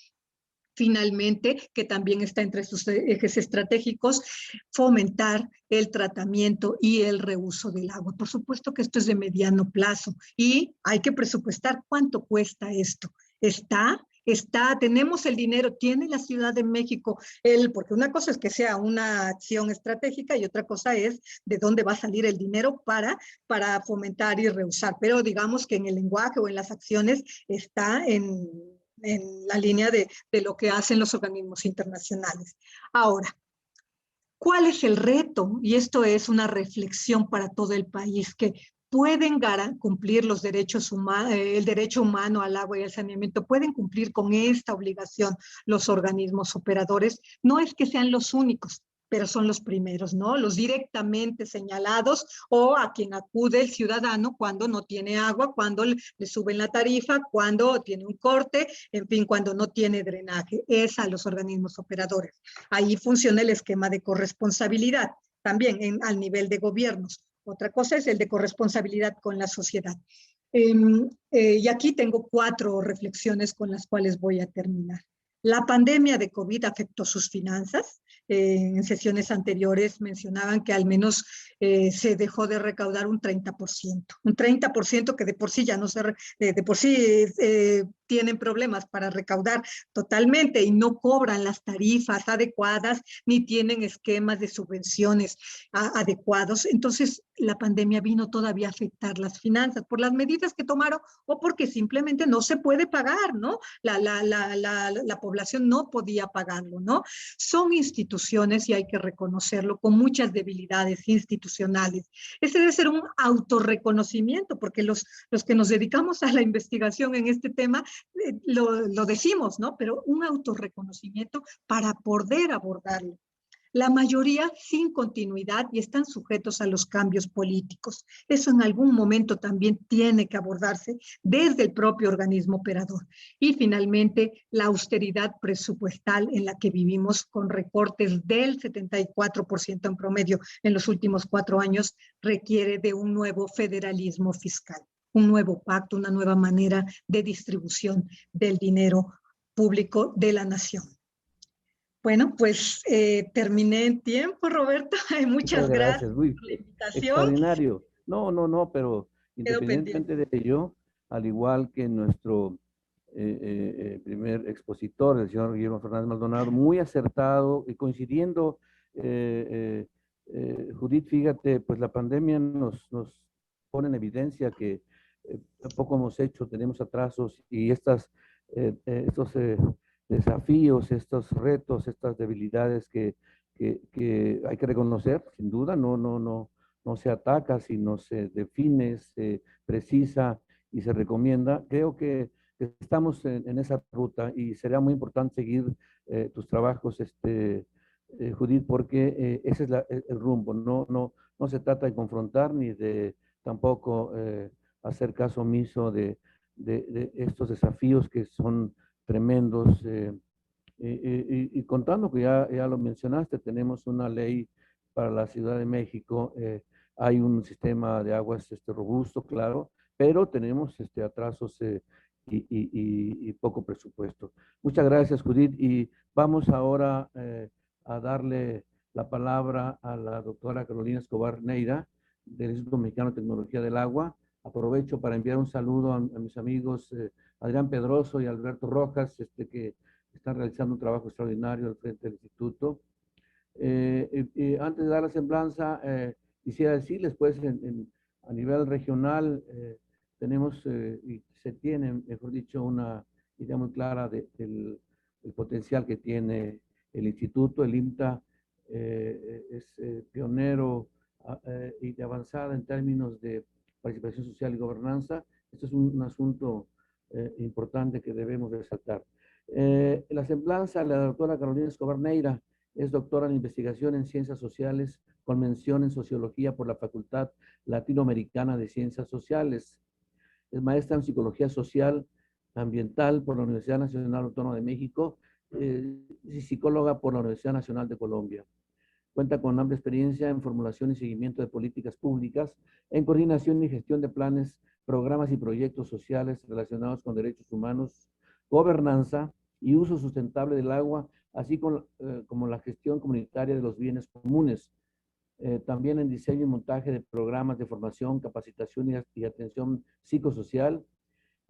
Finalmente, que también está entre sus ejes estratégicos, fomentar el tratamiento y el reuso del agua. Por supuesto que esto es de mediano plazo y hay que presupuestar cuánto cuesta esto. Tenemos el dinero, tiene la Ciudad de México, porque una cosa es que sea una acción estratégica y otra cosa es de dónde va a salir el dinero para fomentar y reusar. Pero digamos que en el lenguaje o en las acciones está en la línea de lo que hacen los organismos internacionales. Ahora, ¿cuál es el reto? Y esto es una reflexión para todo el país, que pueden cumplir los derechos humanos, el derecho humano al agua y al saneamiento, pueden cumplir con esta obligación los organismos operadores. No es que sean los únicos, pero son los primeros, ¿no? Los directamente señalados, o a quien acude el ciudadano cuando no tiene agua, cuando le suben la tarifa, cuando tiene un corte, en fin, cuando no tiene drenaje. Es a los organismos operadores. Ahí funciona el esquema de corresponsabilidad, también al nivel de gobiernos. Otra cosa es el de corresponsabilidad con la sociedad. Y aquí tengo 4 reflexiones con las cuales voy a terminar. La pandemia de COVID afectó sus finanzas, En sesiones anteriores mencionaban que al menos se dejó de recaudar un 30%. Un 30% que de por sí ya no se, de por sí tienen problemas para recaudar totalmente y no cobran las tarifas adecuadas ni tienen esquemas de subvenciones adecuados. Entonces, la pandemia vino todavía a afectar las finanzas por las medidas que tomaron o porque simplemente no se puede pagar, ¿no? La población no podía pagarlo, ¿no? Son instituciones, y hay que reconocerlo, con muchas debilidades institucionales. Ese debe ser un autorreconocimiento, porque los que nos dedicamos a la investigación en este tema lo decimos, ¿no? Pero un autorreconocimiento para poder abordarlo. La mayoría sin continuidad y están sujetos a los cambios políticos. Eso en algún momento también tiene que abordarse desde el propio organismo operador. Y finalmente, la austeridad presupuestal en la que vivimos con recortes del 74% en promedio en los últimos 4 años requiere de un nuevo federalismo fiscal, un nuevo pacto, una nueva manera de distribución del dinero público de la nación. Bueno, pues terminé en tiempo, Roberto. Muchas gracias por la invitación. Extraordinario. No, pero Quedo independientemente pendiente. de ello, al igual que nuestro primer expositor, el señor Guillermo Fernández Maldonado, muy acertado y coincidiendo, Judith, fíjate, pues la pandemia nos pone en evidencia que poco hemos hecho, tenemos atrasos y estos desafíos, estos retos, estas debilidades que hay que reconocer, sin duda, no se ataca, sino se define, se precisa y se recomienda. Creo que estamos en esa ruta y será muy importante seguir tus trabajos, Judith, porque ese es el rumbo. No se trata de confrontar ni de tampoco hacer caso omiso de estos desafíos que son tremendos. Y contando que ya lo mencionaste, tenemos una ley para la Ciudad de México, hay un sistema de aguas robusto, claro, pero tenemos atrasos y poco presupuesto. Muchas gracias, Judith, y vamos ahora a darle la palabra a la doctora Carolina Escobar Neira, del Instituto Mexicano de Tecnología del Agua. Aprovecho para enviar un saludo a mis amigos Adrián Pedroso y Alberto Rojas, que están realizando un trabajo extraordinario al frente del instituto. Antes de dar la semblanza, quisiera decirles, pues, a nivel regional, tenemos y se tiene, mejor dicho, una idea muy clara del potencial que tiene el instituto. El IMTA es pionero y de avanzada en términos de participación social y gobernanza. Esto es un asunto importante que debemos resaltar. La semblanza, la doctora Carolina Escobar Neira es doctora en investigación en ciencias sociales con mención en sociología por la Facultad Latinoamericana de Ciencias Sociales. Es maestra en psicología social ambiental por la Universidad Nacional Autónoma de México y psicóloga por la Universidad Nacional de Colombia. Cuenta con amplia experiencia en formulación y seguimiento de políticas públicas, en coordinación y gestión de planes, programas y proyectos sociales relacionados con derechos humanos, gobernanza y uso sustentable del agua, así como la gestión comunitaria de los bienes comunes. También en diseño y montaje de programas de formación, capacitación y atención psicosocial,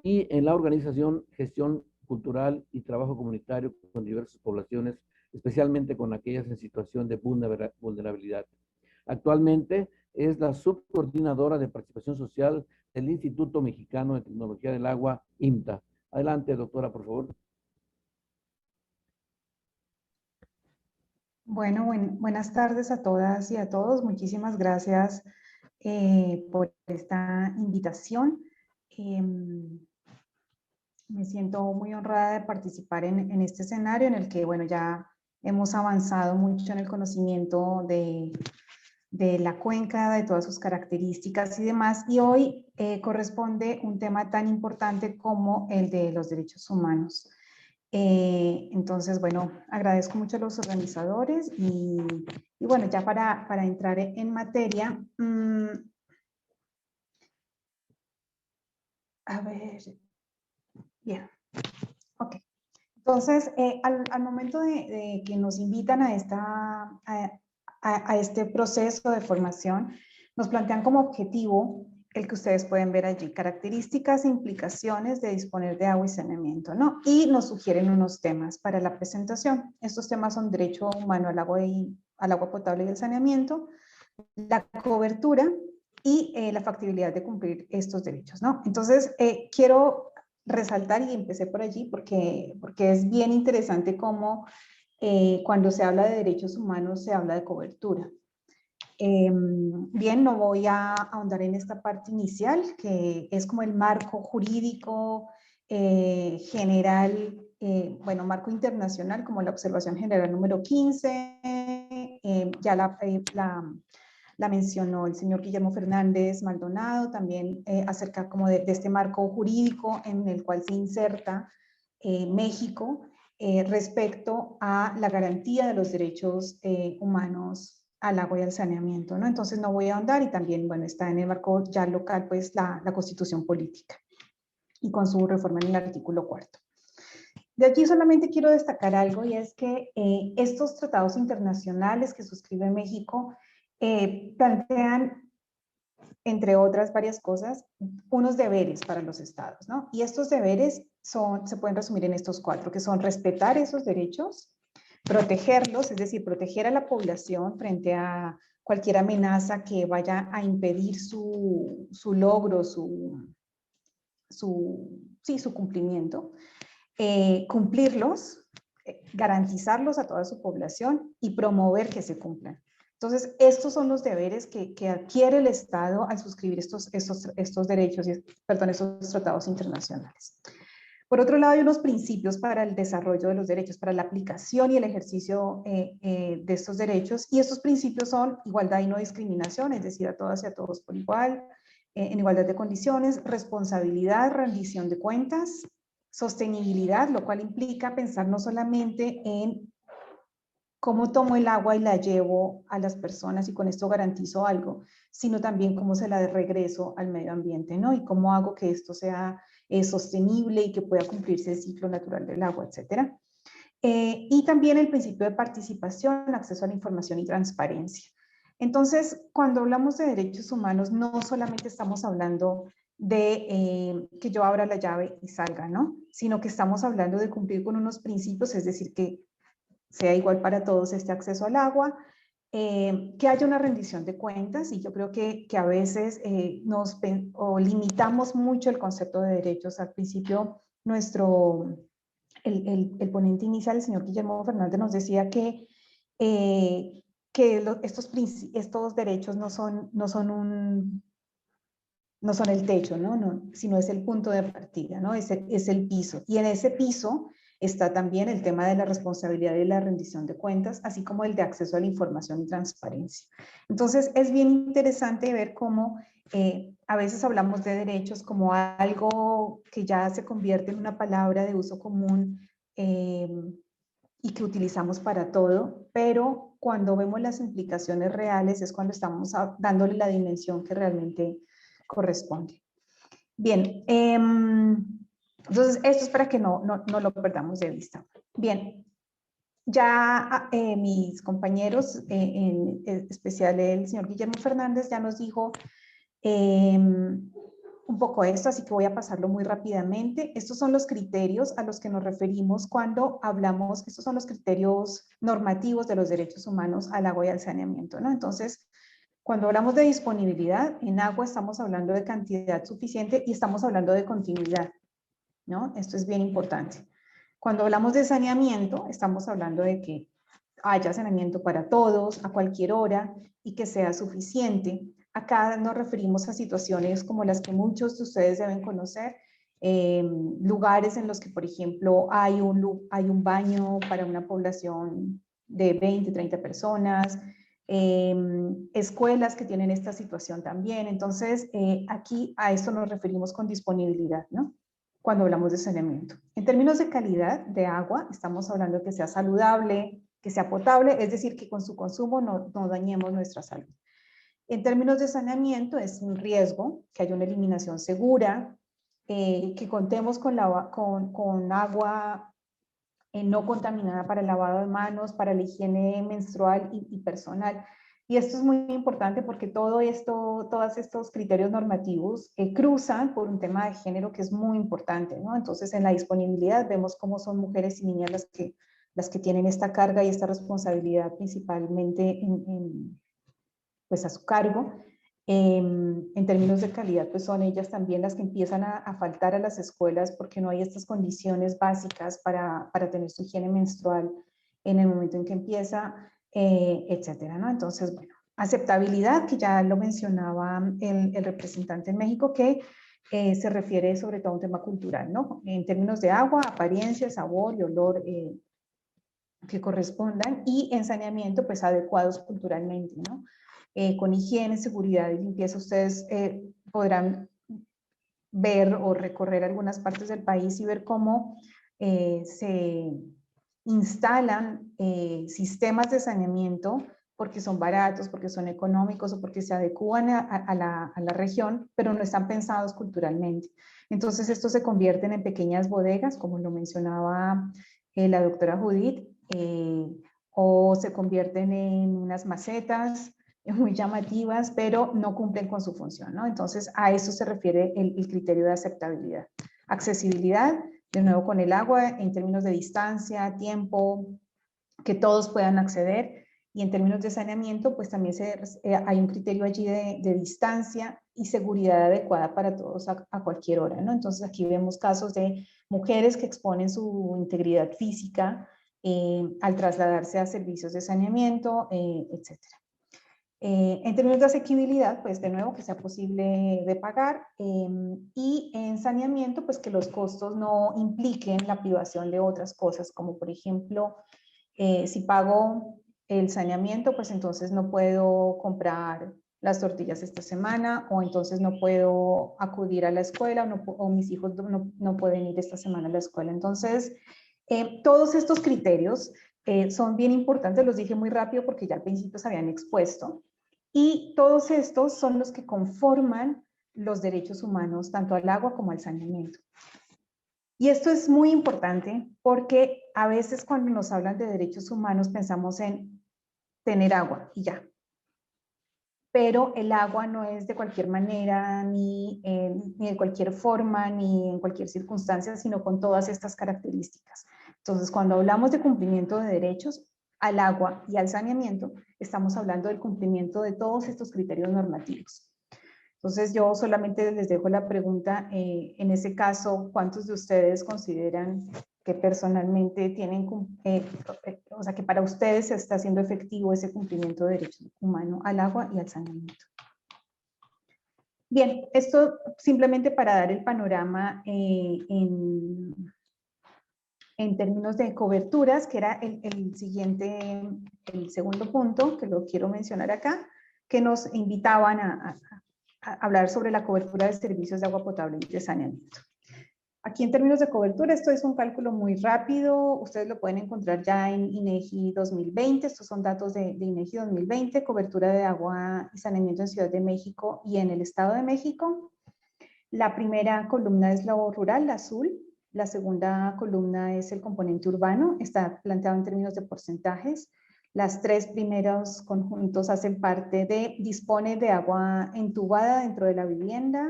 y en la organización, gestión cultural y trabajo comunitario con diversas poblaciones, especialmente con aquellas en situación de vulnerabilidad. Actualmente es la subcoordinadora de participación social del Instituto Mexicano de Tecnología del Agua, IMTA. Adelante, doctora, por favor. Bueno, buenas tardes a todas y a todos. Muchísimas gracias por esta invitación. Me siento muy honrada de participar en este escenario en el que, bueno, ya hemos avanzado mucho en el conocimiento de la cuenca, de todas sus características y demás. Y hoy corresponde un tema tan importante como el de los derechos humanos. Entonces, bueno, agradezco mucho a los organizadores y bueno, ya para entrar en materia, a ver, bien, ok. Entonces, al momento de que nos invitan a este proceso de formación, nos plantean como objetivo el que ustedes pueden ver allí, características e implicaciones de disponer de agua y saneamiento, ¿no? Y nos sugieren unos temas para la presentación. Estos temas son derecho humano al agua potable y el saneamiento, la cobertura y la factibilidad de cumplir estos derechos, ¿no? Entonces, quiero resaltar, y empecé por allí, porque es bien interesante cómo cuando se habla de derechos humanos se habla de cobertura. Bien, no voy a ahondar en esta parte inicial, que es como el marco jurídico general, bueno, marco internacional, como la observación general número 15, ya la mencionó el señor Guillermo Fernández Maldonado, también acerca como de este marco jurídico en el cual se inserta México respecto a la garantía de los derechos humanos al agua y al saneamiento, ¿no? Entonces no voy a ahondar, y también, bueno, está en el marco ya local, pues la Constitución Política y con su reforma en el artículo 4. De aquí solamente quiero destacar algo, y es que estos tratados internacionales que suscribe México plantean, entre otras varias cosas, unos deberes para los estados, ¿no? Y estos deberes se pueden resumir en estos 4, que son respetar esos derechos, protegerlos, es decir, proteger a la población frente a cualquier amenaza que vaya a impedir su logro, su cumplimiento, cumplirlos, garantizarlos a toda su población y promover que se cumplan. Entonces, estos son los deberes que adquiere el Estado al suscribir estos derechos, estos tratados internacionales. Por otro lado, hay unos principios para el desarrollo de los derechos, para la aplicación y el ejercicio de estos derechos, y estos principios son igualdad y no discriminación, es decir, a todas y a todos por igual, en igualdad de condiciones, responsabilidad, rendición de cuentas, sostenibilidad, lo cual implica pensar no solamente en cómo tomo el agua y la llevo a las personas y con esto garantizo algo, sino también cómo se la regreso al medio ambiente, ¿no? Y cómo hago que esto sea sostenible y que pueda cumplirse el ciclo natural del agua, etcétera. Y también el principio de participación, acceso a la información y transparencia. Entonces, cuando hablamos de derechos humanos, no solamente estamos hablando de que yo abra la llave y salga, ¿no? Sino que estamos hablando de cumplir con unos principios, es decir, que sea igual para todos este acceso al agua, que haya una rendición de cuentas, y yo creo que a veces limitamos mucho el concepto de derechos. Al principio, el ponente inicial, el señor Guillermo Fernández, nos decía que estos derechos no son el techo, ¿no? Sino es el punto de partida, ¿no? Es el piso. Y en ese piso está también el tema de la responsabilidad y la rendición de cuentas, así como el de acceso a la información y transparencia. Entonces, es bien interesante ver cómo a veces hablamos de derechos como algo que ya se convierte en una palabra de uso común y que utilizamos para todo, pero cuando vemos las implicaciones reales es cuando estamos dándole la dimensión que realmente corresponde. Bien, entonces esto es para que no lo perdamos de vista. Bien, ya mis compañeros, en especial el señor Guillermo Fernández, ya nos dijo un poco esto, así que voy a pasarlo muy rápidamente. Estos son los criterios a los que nos referimos cuando hablamos, estos son los criterios normativos de los derechos humanos al agua y al saneamiento, ¿no? Entonces, cuando hablamos de disponibilidad en agua, estamos hablando de cantidad suficiente y estamos hablando de continuidad, ¿no? Esto es bien importante. Cuando hablamos de saneamiento, estamos hablando de que haya saneamiento para todos, a cualquier hora, y que sea suficiente. Acá nos referimos a situaciones como las que muchos de ustedes deben conocer, lugares en los que, por ejemplo, hay un baño para una población de 20, 30 personas, escuelas que tienen esta situación también. Entonces, aquí a esto nos referimos con disponibilidad, ¿no? Cuando hablamos de saneamiento. En términos de calidad de agua, estamos hablando de que sea saludable, que sea potable, es decir, que con su consumo no dañemos nuestra salud. En términos de saneamiento, es un riesgo que haya una eliminación segura, que contemos con agua no contaminada para el lavado de manos, para la higiene menstrual y personal. Y esto es muy importante porque todos estos criterios normativos cruzan por un tema de género que es muy importante, ¿no? Entonces, en la disponibilidad vemos cómo son mujeres y niñas las que tienen esta carga y esta responsabilidad principalmente pues a su cargo. En términos de calidad, pues son ellas también las que empiezan a faltar a las escuelas porque no hay estas condiciones básicas para tener su higiene menstrual en el momento en que empieza, etcétera, ¿no? Entonces, bueno, aceptabilidad, que ya lo mencionaba el representante en México, que se refiere sobre todo a un tema cultural, ¿no? En términos de agua, apariencia, sabor y olor que correspondan, y en saneamiento, pues adecuados culturalmente, ¿no? Con higiene, seguridad y limpieza, ustedes podrán ver o recorrer algunas partes del país y ver cómo se instalan sistemas de saneamiento porque son baratos, porque son económicos o porque se adecúan a la región, pero no están pensados culturalmente. Entonces, estos se convierten en pequeñas bodegas, como lo mencionaba la doctora Judith, o se convierten en unas macetas muy llamativas, pero no cumplen con su función, ¿no? Entonces, a eso se refiere el criterio de aceptabilidad. Accesibilidad, de nuevo con el agua, en términos de distancia, tiempo, que todos puedan acceder. Y en términos de saneamiento, pues también hay un criterio allí de distancia y seguridad adecuada para todos a cualquier hora, ¿no? Entonces, aquí vemos casos de mujeres que exponen su integridad física al trasladarse a servicios de saneamiento, etcétera. En términos de asequibilidad, pues de nuevo que sea posible de pagar, y en saneamiento, pues que los costos no impliquen la privación de otras cosas, como por ejemplo, si pago el saneamiento, pues entonces no puedo comprar las tortillas esta semana, o entonces no puedo acudir a la escuela, o mis hijos no pueden ir esta semana a la escuela. Entonces, todos estos criterios son bien importantes, los dije muy rápido porque ya al principio se habían expuesto, y todos estos son los que conforman los derechos humanos, tanto al agua como al saneamiento. Y esto es muy importante porque a veces cuando nos hablan de derechos humanos pensamos en tener agua y ya. Pero el agua no es de cualquier manera, ni de cualquier forma, ni en cualquier circunstancia, sino con todas estas características. Entonces, cuando hablamos de cumplimiento de derechos al agua y al saneamiento, estamos hablando del cumplimiento de todos estos criterios normativos. Entonces, yo solamente les dejo la pregunta, en ese caso, ¿cuántos de ustedes consideran que personalmente tienen, o sea, que para ustedes se está haciendo efectivo ese cumplimiento de derechos humanos al agua y al saneamiento? Bien, esto simplemente para dar el panorama en términos de coberturas, que era el segundo punto que lo quiero mencionar acá, que nos invitaban a hablar sobre la cobertura de servicios de agua potable y de saneamiento. Aquí en términos de cobertura, esto es un cálculo muy rápido, ustedes lo pueden encontrar ya en INEGI 2020, estos son datos de INEGI 2020, cobertura de agua y saneamiento en Ciudad de México y en el Estado de México. La primera columna es lo rural, la azul, la segunda columna es el componente urbano, está planteado en términos de porcentajes. Las tres primeros conjuntos hacen parte de, dispone de agua entubada dentro de la vivienda,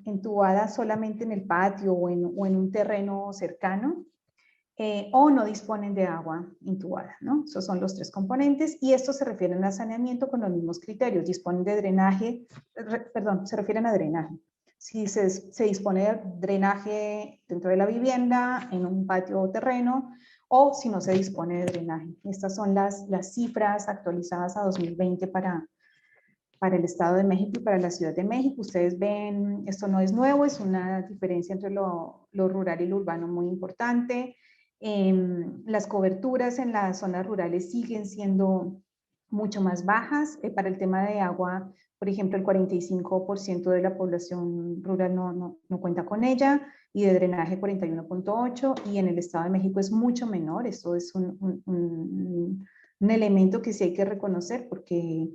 entubada solamente en el patio o en un terreno cercano, o no disponen de agua intubada, ¿no? Esos son los tres componentes, y estos se refieren a saneamiento con los mismos criterios, disponen de drenaje, se refieren a drenaje. Si se dispone de drenaje dentro de la vivienda, en un patio o terreno, o si no se dispone de drenaje. Estas son las cifras actualizadas a 2020 para el Estado de México y para la Ciudad de México. Ustedes ven, esto no es nuevo, es una diferencia entre lo rural y lo urbano muy importante. Las coberturas en las zonas rurales siguen siendo mucho más bajas. Para el tema de agua, por ejemplo, el 45% de la población rural no cuenta con ella, y de drenaje 41.8%, y en el Estado de México es mucho menor. Esto es un elemento que sí hay que reconocer porque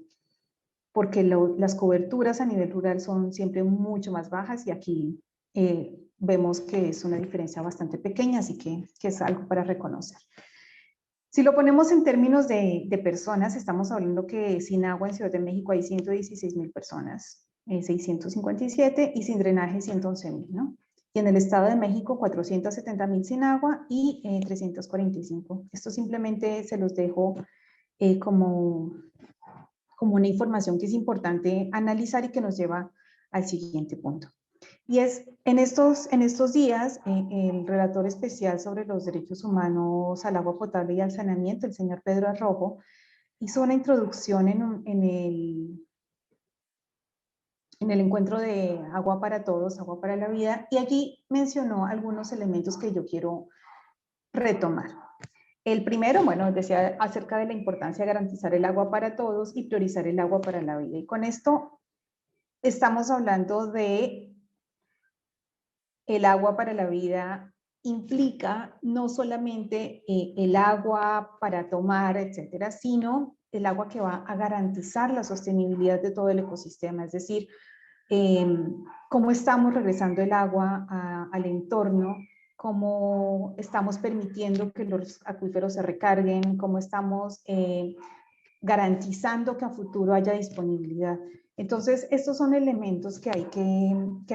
las coberturas a nivel rural son siempre mucho más bajas, y aquí vemos que es una diferencia bastante pequeña, así que es algo para reconocer. Si lo ponemos en términos de personas, estamos hablando que sin agua en Ciudad de México hay 116,000 personas, 657, y sin drenaje 111,000, ¿no? Y en el Estado de México 470,000 sin agua y 345. Esto simplemente se los dejo como una información que es importante analizar y que nos lleva al siguiente punto. Y es, en estos días, el relator especial sobre los derechos humanos al agua potable y al saneamiento, el señor Pedro Arrojo, hizo una introducción en el encuentro de Agua para Todos, Agua para la Vida, y allí mencionó algunos elementos que yo quiero retomar. El primero, bueno, decía acerca de la importancia de garantizar el agua para todos y priorizar el agua para la vida. Y con esto estamos hablando de el agua para la vida implica no solamente el agua para tomar, etcétera, sino el agua que va a garantizar la sostenibilidad de todo el ecosistema, es decir, cómo estamos regresando el agua al entorno, cómo estamos permitiendo que los acuíferos se recarguen, cómo estamos garantizando que a futuro haya disponibilidad. Entonces, estos son elementos que hay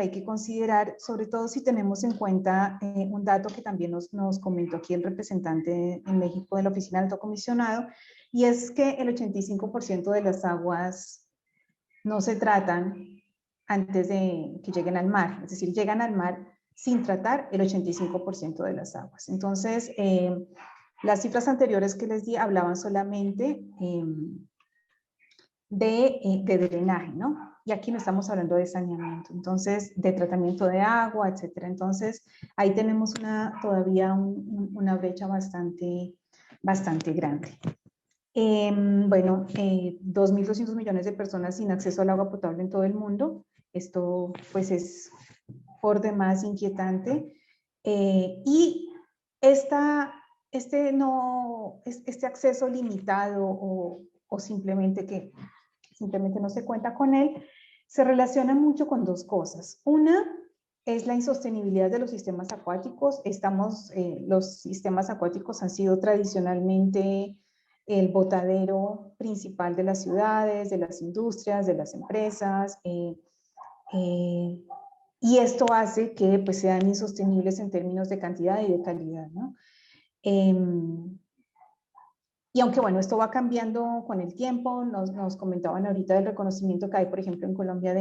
que considerar, sobre todo si tenemos en cuenta un dato que también nos comentó aquí el representante en México de la Oficina del Alto Comisionado, y es que el 85% de las aguas no se tratan antes de que lleguen al mar, es decir, llegan al mar sin tratar el 85% de las aguas. Entonces, las cifras anteriores que les di hablaban solamente de drenaje, ¿no? Y aquí no estamos hablando de saneamiento, entonces, de tratamiento de agua, etcétera. Entonces, ahí tenemos todavía una brecha bastante grande. Bueno, 2.200 millones de personas sin acceso al agua potable en todo el mundo. Esto, pues, es por demás inquietante. Y este acceso limitado o simplemente no se cuenta con él, se relaciona mucho con dos cosas. Una es la insostenibilidad de los sistemas acuáticos. Los sistemas acuáticos han sido tradicionalmente el botadero principal de las ciudades, de las industrias, de las empresas, y esto hace que pues, sean insostenibles en términos de cantidad y de calidad, ¿no? Y aunque, bueno, esto va cambiando con el tiempo, nos comentaban ahorita del reconocimiento que hay, por ejemplo, en Colombia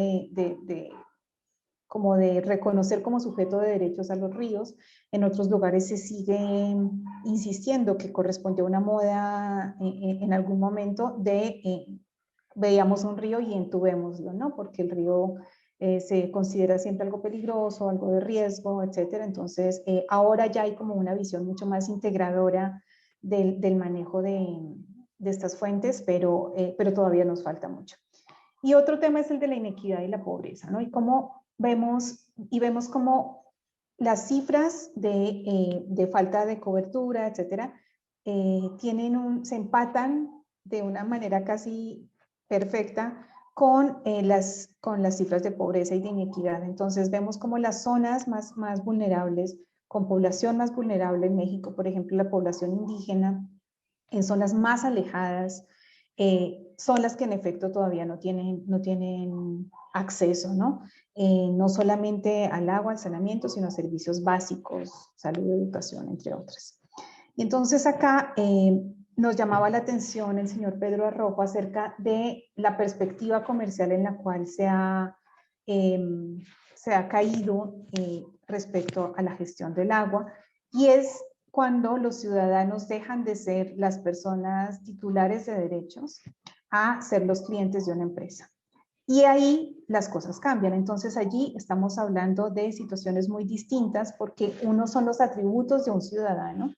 como de reconocer como sujeto de derechos a los ríos. En otros lugares se sigue insistiendo que corresponde a una moda en algún momento veíamos un río y entubémoslo, ¿no? Porque el río se considera siempre algo peligroso, algo de riesgo, etcétera. Entonces, ahora ya hay como una visión mucho más integradora del manejo de estas fuentes, pero todavía nos falta mucho. Y otro tema es el de la inequidad y la pobreza, ¿no? Y cómo vemos cómo las cifras de falta de cobertura, etcétera, se empatan de una manera casi perfecta con las cifras de pobreza y de inequidad. Entonces vemos como las zonas más vulnerables, con población más vulnerable en México, por ejemplo, la población indígena, en zonas más alejadas, son las que en efecto todavía no tienen acceso, ¿no? No solamente al agua, al saneamiento, sino a servicios básicos, salud, educación, entre otras. Y entonces acá nos llamaba la atención el señor Pedro Arrojo acerca de la perspectiva comercial en la cual se ha caído respecto a la gestión del agua, y es cuando los ciudadanos dejan de ser las personas titulares de derechos a ser los clientes de una empresa. Y ahí las cosas cambian. Entonces allí estamos hablando de situaciones muy distintas, porque uno son los atributos de un ciudadano,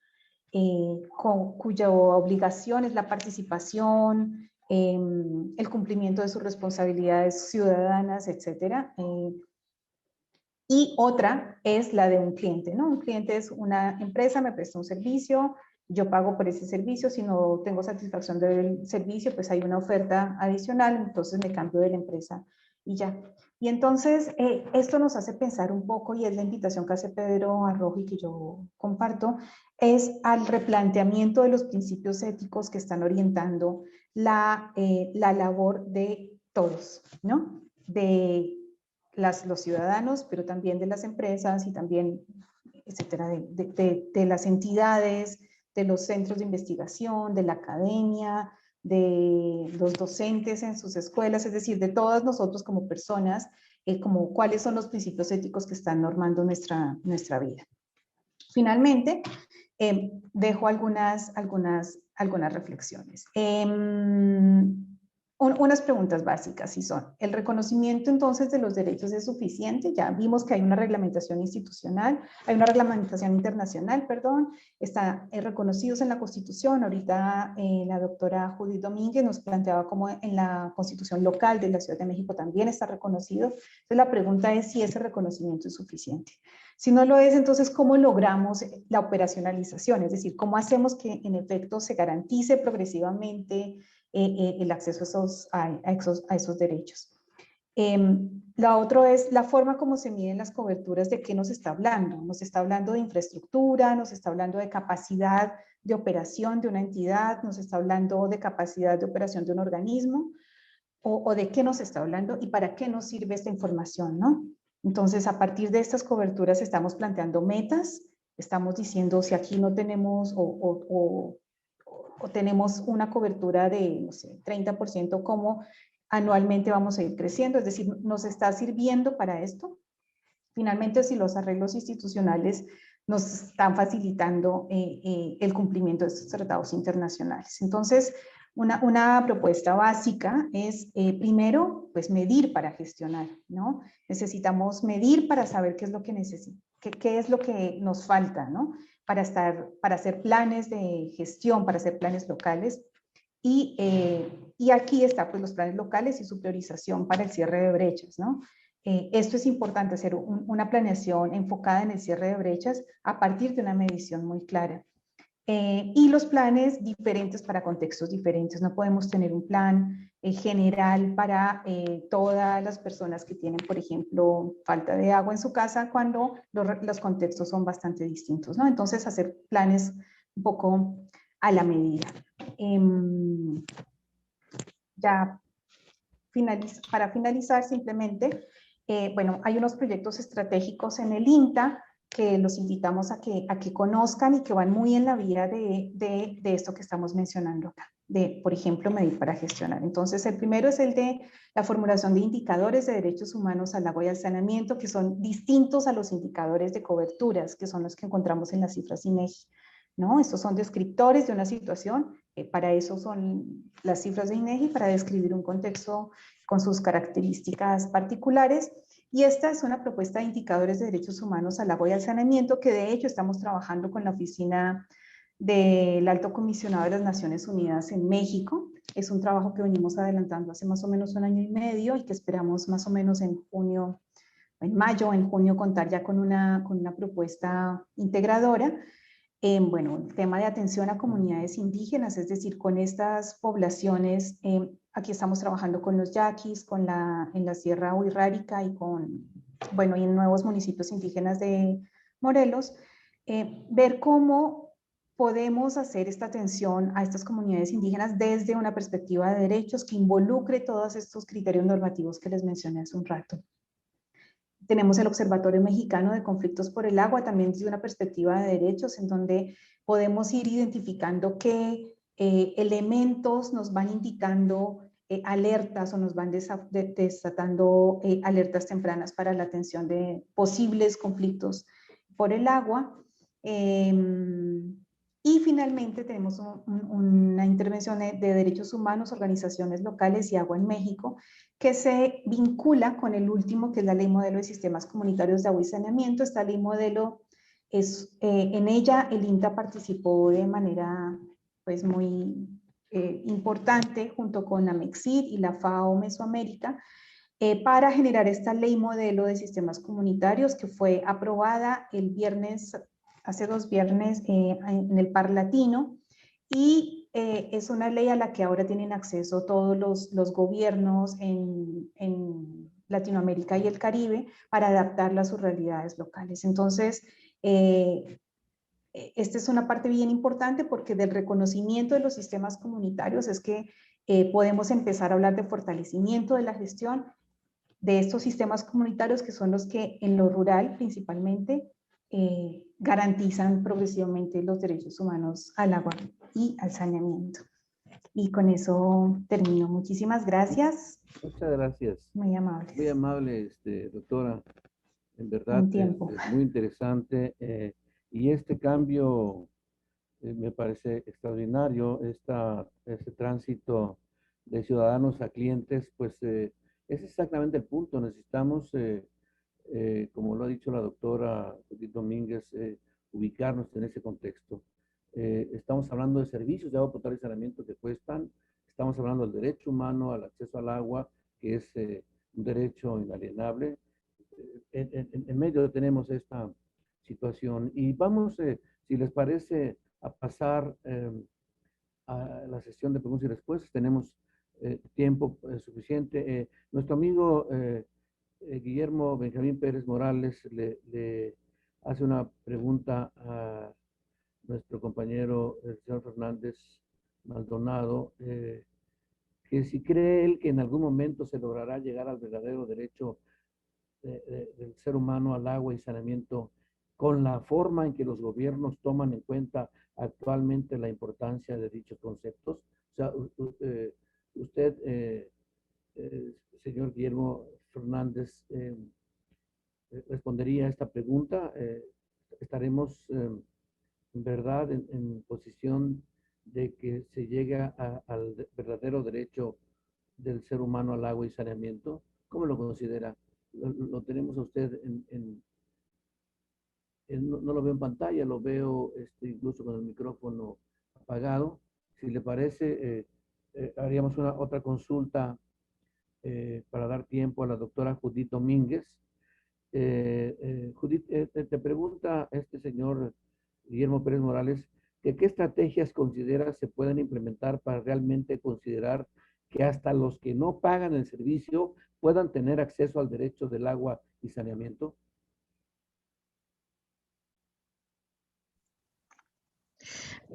cuya obligación es la participación, el cumplimiento de sus responsabilidades ciudadanas, etcétera. Y otra es la de un cliente, ¿no? Un cliente es una empresa, me presta un servicio, yo pago por ese servicio, si no tengo satisfacción del servicio, pues hay una oferta adicional, entonces me cambio de la empresa y ya. Y entonces esto nos hace pensar un poco, y es la invitación que hace Pedro Arrojo y que yo comparto, es al replanteamiento de los principios éticos que están orientando la labor de todos, ¿no? De los ciudadanos, pero también de las empresas y también, etcétera, de las entidades, de los centros de investigación, de la academia, de los docentes en sus escuelas, es decir, de todas nosotros como personas, como cuáles son los principios éticos que están normando nuestra vida. Finalmente, dejo algunas reflexiones. Unas preguntas básicas, y son, ¿el reconocimiento entonces de los derechos es suficiente? Ya vimos que hay una reglamentación institucional, hay una reglamentación internacional, perdón, están reconocidos en la Constitución. Ahorita la doctora Judith Domínguez nos planteaba cómo en la Constitución local de la Ciudad de México también está reconocido. Entonces la pregunta es si ese reconocimiento es suficiente. Si no lo es, entonces, ¿cómo logramos la operacionalización? Es decir, ¿cómo hacemos que en efecto se garantice progresivamente el acceso a esos derechos? La otra es la forma como se miden las coberturas. ¿De qué nos está hablando? ¿Nos está hablando de infraestructura? ¿Nos está hablando de capacidad de operación de una entidad? ¿Nos está hablando de capacidad de operación de un organismo? ¿O de qué nos está hablando y para qué nos sirve esta información, ¿no? Entonces, a partir de estas coberturas estamos planteando metas, estamos diciendo si aquí no tenemos o tenemos una cobertura de, no sé, 30%, ¿cómo anualmente vamos a ir creciendo? Es decir, ¿nos está sirviendo para esto? Finalmente, si los arreglos institucionales nos están facilitando el cumplimiento de estos tratados internacionales. Entonces, una propuesta básica es, primero, pues medir para gestionar, ¿no? Necesitamos medir para saber qué es lo que qué es lo que nos falta, ¿no? Para hacer planes de gestión, para hacer planes locales. Y aquí está, pues, los planes locales y su priorización para el cierre de brechas, ¿no? Esto es importante, hacer una planeación enfocada en el cierre de brechas a partir de una medición muy clara. Y los planes diferentes para contextos diferentes. No podemos tener un plan general para todas las personas que tienen, por ejemplo, falta de agua en su casa cuando los contextos son bastante distintos, ¿no? Entonces, hacer planes un poco a la medida. Ya para finalizar, simplemente, bueno, hay unos proyectos estratégicos en el INTA que los invitamos a que conozcan y que van muy en la vía de esto que estamos mencionando acá, de, por ejemplo, medir para gestionar. Entonces, el primero es el de la formulación de indicadores de derechos humanos al agua y al saneamiento, que son distintos a los indicadores de coberturas, que son los que encontramos en las cifras INEGI, ¿no? Estos son descriptores de una situación, para eso son las cifras de INEGI, para describir un contexto con sus características particulares. Y esta es una propuesta de indicadores de derechos humanos al agua y al saneamiento, que de hecho estamos trabajando con la oficina del Alto Comisionado de las Naciones Unidas en México. Es un trabajo que venimos adelantando hace más o menos 1 año y medio y que esperamos más o menos en junio, en mayo o en junio contar ya con una propuesta integradora. Bueno, el tema de atención a comunidades indígenas, es decir, con estas poblaciones, aquí estamos trabajando con los yaquis, en la Sierra Wixárika y y en nuevos municipios indígenas de Morelos, ver cómo podemos hacer esta atención a estas comunidades indígenas desde una perspectiva de derechos que involucre todos estos criterios normativos que les mencioné hace un rato. Tenemos el Observatorio Mexicano de Conflictos por el Agua, también desde una perspectiva de derechos, en donde podemos ir identificando qué elementos nos van indicando alertas o nos van desatando alertas tempranas para la atención de posibles conflictos por el agua. Y finalmente tenemos una intervención de derechos humanos, organizaciones locales y agua en México, que se vincula con el último, que es la Ley Modelo de Sistemas Comunitarios de Agua y Saneamiento. Esta Ley Modelo, en ella el INTA participó de manera pues muy importante junto con AMEXID y la FAO Mesoamérica, para generar esta Ley Modelo de Sistemas Comunitarios, que fue aprobada hace 2 viernes en el Par Latino, y es una ley a la que ahora tienen acceso todos los gobiernos en Latinoamérica y el Caribe para adaptarla a sus realidades locales. Entonces, esta es una parte bien importante porque del reconocimiento de los sistemas comunitarios es que podemos empezar a hablar de fortalecimiento de la gestión de estos sistemas comunitarios, que son los que en lo rural principalmente garantizan progresivamente los derechos humanos al agua y al saneamiento. Y con eso termino. Muchísimas gracias. Muchas gracias. Muy amables. Muy amable, doctora. En verdad, Un tiempo. es muy interesante. Y este cambio me parece extraordinario. Este tránsito de ciudadanos a clientes, pues es exactamente el punto. Necesitamos, como lo ha dicho la doctora Judith Domínguez, ubicarnos en ese contexto. Estamos hablando de servicios de agua potable y saneamiento que cuestan. Estamos hablando del derecho humano al acceso al agua, que es un derecho inalienable. En medio tenemos esta situación. Y vamos, si les parece, a pasar a la sesión de preguntas y respuestas. Tenemos tiempo suficiente. Nuestro amigo Guillermo Benjamín Pérez Morales le hace una pregunta a nuestro compañero, el señor Fernández Maldonado, que si cree él que en algún momento se logrará llegar al verdadero derecho del ser humano al agua y saneamiento con la forma en que los gobiernos toman en cuenta actualmente la importancia de dichos conceptos. O sea, usted, señor Guillermo Fernández, respondería a esta pregunta. ¿Estaremos en verdad en posición de que se llegue al verdadero derecho del ser humano al agua y saneamiento? ¿Cómo lo considera? Lo tenemos a usted no lo veo en pantalla, lo veo incluso con el micrófono apagado. Si le parece, haríamos otra consulta para dar tiempo a la doctora Judith Domínguez. Judith, te pregunta señor Guillermo Pérez Morales, que qué estrategias considera se pueden implementar para realmente considerar que hasta los que no pagan el servicio puedan tener acceso al derecho del agua y saneamiento.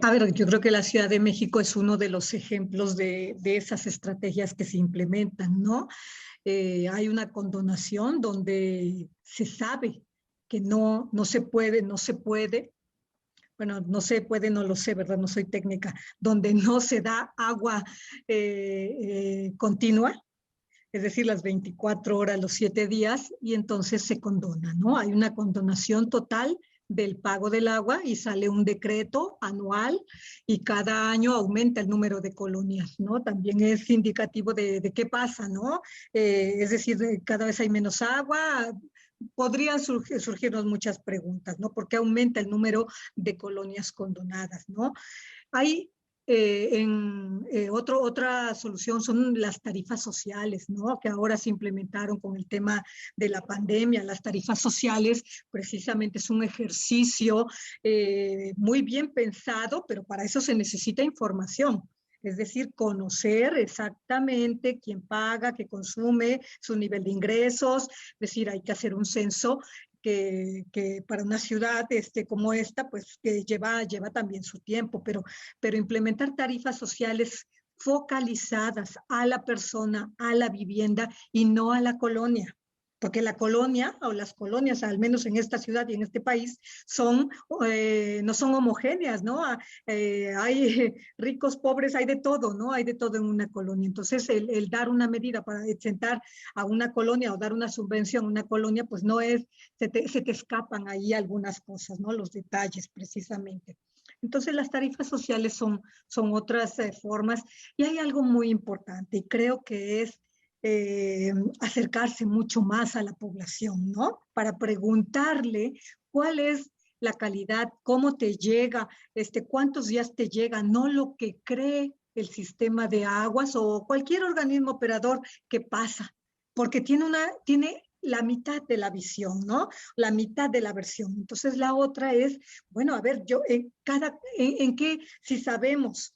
A ver, yo creo que la Ciudad de México es uno de los ejemplos de esas estrategias que se implementan, ¿no? Hay una condonación donde se sabe que no se puede, bueno, no se puede, no lo sé, ¿verdad? No soy técnica, donde no se da agua continua, es decir, las 24 horas, los 7 días, y entonces se condona, ¿no? Hay una condonación total del pago del agua y sale un decreto anual y cada año aumenta el número de colonias, ¿no? También es indicativo de qué pasa, ¿no? Es decir, cada vez hay menos agua. Podrían surgirnos muchas preguntas, ¿no? ¿Por qué aumenta el número de colonias condonadas, ¿no? Hay otra solución son las tarifas sociales, ¿no? Que ahora se implementaron con el tema de la pandemia. Las tarifas sociales precisamente es un ejercicio muy bien pensado, pero para eso se necesita información. Es decir, conocer exactamente quién paga, qué consume, su nivel de ingresos. Es decir, hay que hacer un censo que para una ciudad como esta, pues que lleva también su tiempo, pero implementar tarifas sociales focalizadas a la persona, a la vivienda y no a la colonia. Porque la colonia o las colonias, al menos en esta ciudad y en este país, no son homogéneas, ¿no? Hay ricos, pobres, hay de todo, ¿no? Hay de todo en una colonia. Entonces, el dar una medida para exentar a una colonia o dar una subvención a una colonia, pues no es, se te escapan ahí algunas cosas, ¿no? Los detalles, precisamente. Entonces, las tarifas sociales son otras formas. Y hay algo muy importante, y creo que es acercarse mucho más a la población, ¿no? Para preguntarle cuál es la calidad, cómo te llega, cuántos días te llega, no lo que cree el sistema de aguas o cualquier organismo operador que pasa, porque tiene la mitad de la visión, ¿no? La mitad de la versión. Entonces la otra es, bueno, a ver, yo, en qué, si sabemos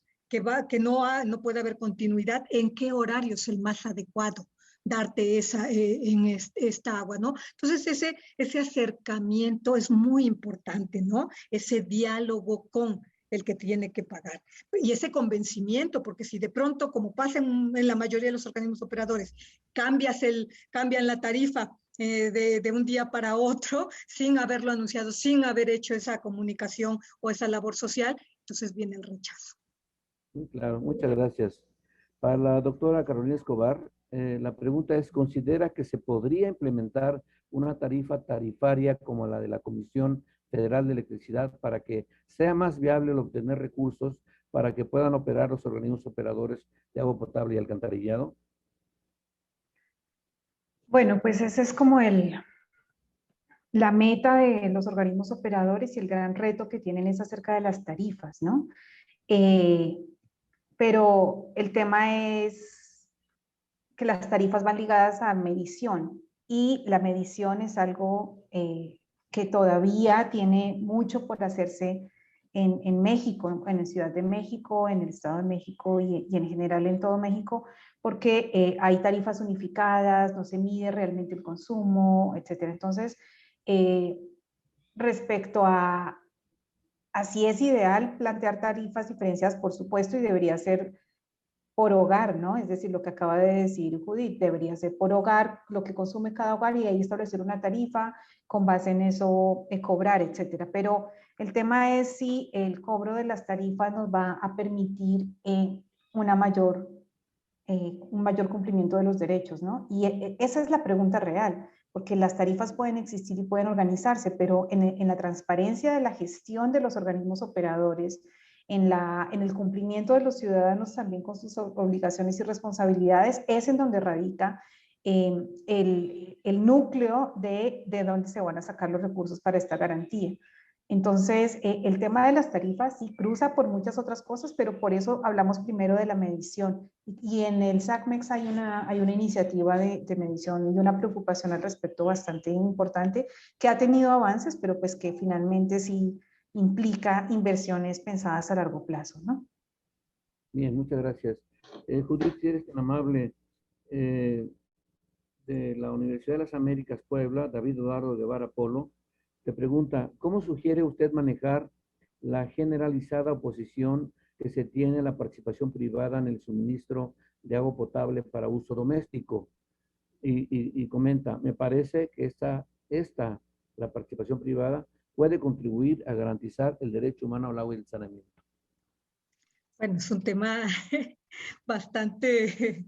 que no puede haber continuidad, ¿en qué horario es el más adecuado darte esta agua, ¿no? Entonces ese acercamiento es muy importante, ¿no? Ese diálogo con el que tiene que pagar. Y ese convencimiento, porque si de pronto, como pasa en la mayoría de los organismos operadores, cambian la tarifa de un día para otro, sin haberlo anunciado, sin haber hecho esa comunicación o esa labor social, entonces viene el rechazo. Claro, muchas gracias. Para la doctora Carolina Escobar, la pregunta es, ¿considera que se podría implementar una tarifa tarifaria como la de la Comisión Federal de Electricidad para que sea más viable el obtener recursos para que puedan operar los organismos operadores de agua potable y alcantarillado? Bueno, pues ese es como la meta de los organismos operadores y el gran reto que tienen es acerca de las tarifas, ¿no? Pero el tema es que las tarifas van ligadas a medición y la medición es algo que todavía tiene mucho por hacerse en México, en la Ciudad de México, en el Estado de México y en general en todo México, porque hay tarifas unificadas, no se mide realmente el consumo, etcétera. Entonces, respecto a si es ideal plantear tarifas diferenciadas, por supuesto, y debería ser por hogar, ¿no? Es decir, lo que acaba de decir Judith, debería ser por hogar lo que consume cada hogar y ahí establecer una tarifa, con base en eso cobrar, etcétera. Pero el tema es si el cobro de las tarifas nos va a permitir un mayor cumplimiento de los derechos, ¿no? Y esa es la pregunta real, porque las tarifas pueden existir y pueden organizarse, pero en la transparencia de la gestión de los organismos operadores, en el cumplimiento de los ciudadanos también con sus obligaciones y responsabilidades, es en donde radica el núcleo de dónde se van a sacar los recursos para esta garantía. Entonces, el tema de las tarifas sí cruza por muchas otras cosas, pero por eso hablamos primero de la medición. Y en el SACMEX hay una iniciativa de medición y una preocupación al respecto bastante importante, que ha tenido avances, pero pues que finalmente sí implica inversiones pensadas a largo plazo, ¿no? Bien, muchas gracias. Judith, si eres tan amable, de la Universidad de las Américas Puebla, David Eduardo Guevara Polo, te pregunta, ¿cómo sugiere usted manejar la generalizada oposición que se tiene a la participación privada en el suministro de agua potable para uso doméstico? Y comenta, me parece que la participación privada puede contribuir a garantizar el derecho humano al agua y el saneamiento. Bueno, es un tema bastante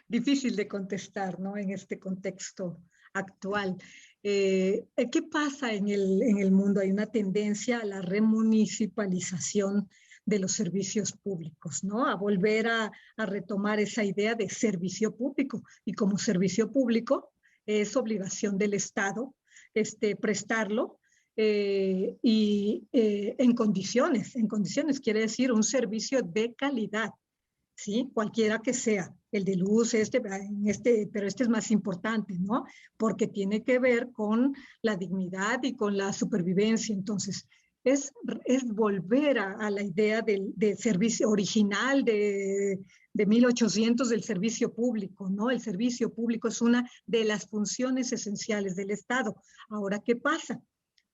difícil de contestar, ¿no? En este contexto actual. ¿Qué pasa en el mundo? Hay una tendencia a la remunicipalización de los servicios públicos, ¿no? A volver a retomar esa idea de servicio público. Y como servicio público es obligación del Estado prestarlo en condiciones, quiere decir un servicio de calidad, ¿sí? Cualquiera que sea, el de luz, pero este es más importante, ¿no? Porque tiene que ver con la dignidad y con la supervivencia. Entonces, es volver a la idea del servicio original de 1800 del servicio público, ¿no? El servicio público es una de las funciones esenciales del Estado. Ahora, ¿qué pasa?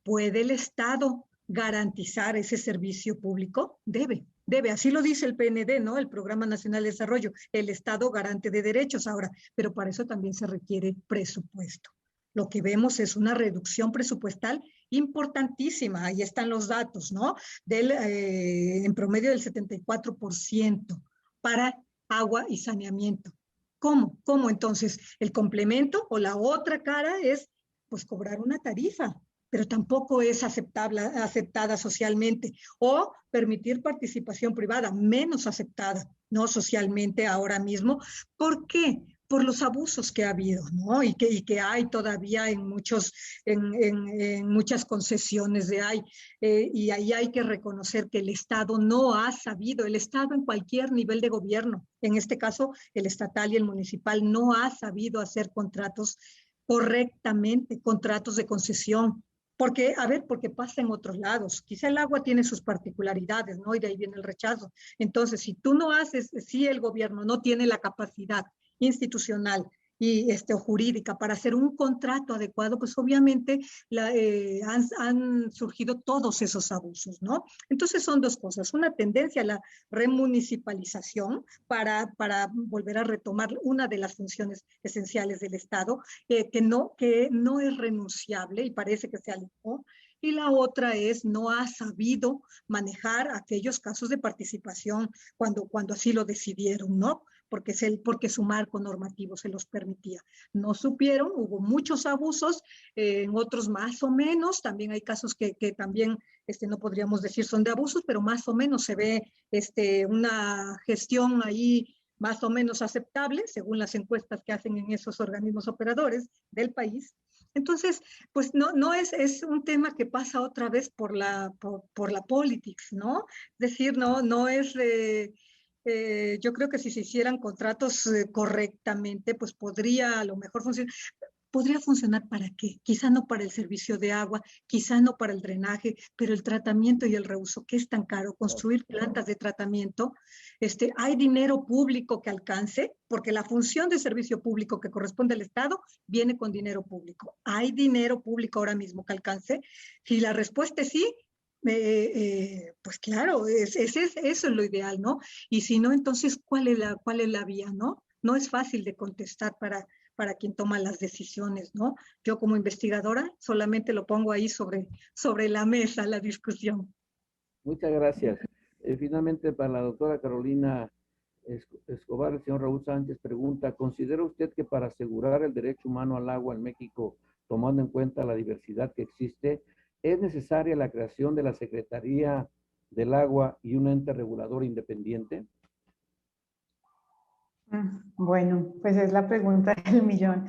¿Puede el Estado garantizar ese servicio público? Debe, así lo dice el PND, ¿no? El Programa Nacional de Desarrollo, el Estado garante de derechos ahora, pero para eso también se requiere presupuesto. Lo que vemos es una reducción presupuestal importantísima, ahí están los datos, ¿no? En promedio del 74% para agua y saneamiento. ¿Cómo? Entonces, el complemento o la otra cara es, pues, cobrar una tarifa, pero tampoco es aceptada socialmente, o permitir participación privada, menos aceptada, ¿no? Socialmente ahora mismo. ¿Por qué? Por los abusos que ha habido, ¿no? Y que hay todavía en muchas concesiones y ahí hay que reconocer que el Estado no ha sabido, el Estado en cualquier nivel de gobierno, en este caso el estatal y el municipal, no ha sabido hacer contratos correctamente, contratos de concesión. Porque, a ver, porque pasa en otros lados. Quizá el agua tiene sus particularidades, ¿no? Y de ahí viene el rechazo. Entonces, si tú no haces, si el gobierno no tiene la capacidad institucional y o jurídica para hacer un contrato adecuado, pues obviamente han surgido todos esos abusos, ¿no? Entonces son dos cosas, una tendencia a la remunicipalización para volver a retomar una de las funciones esenciales del Estado, que no es renunciable y parece que se alejó. Y la otra es no ha sabido manejar aquellos casos de participación cuando así lo decidieron, ¿no? Porque su marco normativo se los permitía. No supieron, hubo muchos abusos, en otros más o menos, también hay casos que también no podríamos decir son de abusos, pero más o menos se ve una gestión ahí más o menos aceptable, según las encuestas que hacen en esos organismos operadores del país. Entonces, pues no es un tema que pasa otra vez por la politics, ¿no? Es decir, no es... yo creo que si se hicieran contratos correctamente, pues podría a lo mejor funcionar. ¿Podría funcionar para qué? Quizá no para el servicio de agua, quizá no para el drenaje, pero el tratamiento y el reuso, ¿qué es tan caro? Construir plantas de tratamiento. ¿Hay dinero público que alcance? Porque la función de servicio público que corresponde al Estado viene con dinero público. ¿Hay dinero público ahora mismo que alcance? Si la respuesta es sí, pues claro, eso es lo ideal, ¿no? Y si no, entonces, ¿cuál es la vía, no? No es fácil de contestar para quien toma las decisiones, ¿no? Yo como investigadora solamente lo pongo ahí sobre la mesa, la discusión. Muchas gracias. Finalmente, para la doctora Carolina Escobar, el señor Raúl Sánchez pregunta, ¿considera usted que para asegurar el derecho humano al agua en México, tomando en cuenta la diversidad que existe, es necesaria la creación de la Secretaría del Agua y un ente regulador independiente? Bueno, pues es la pregunta del millón.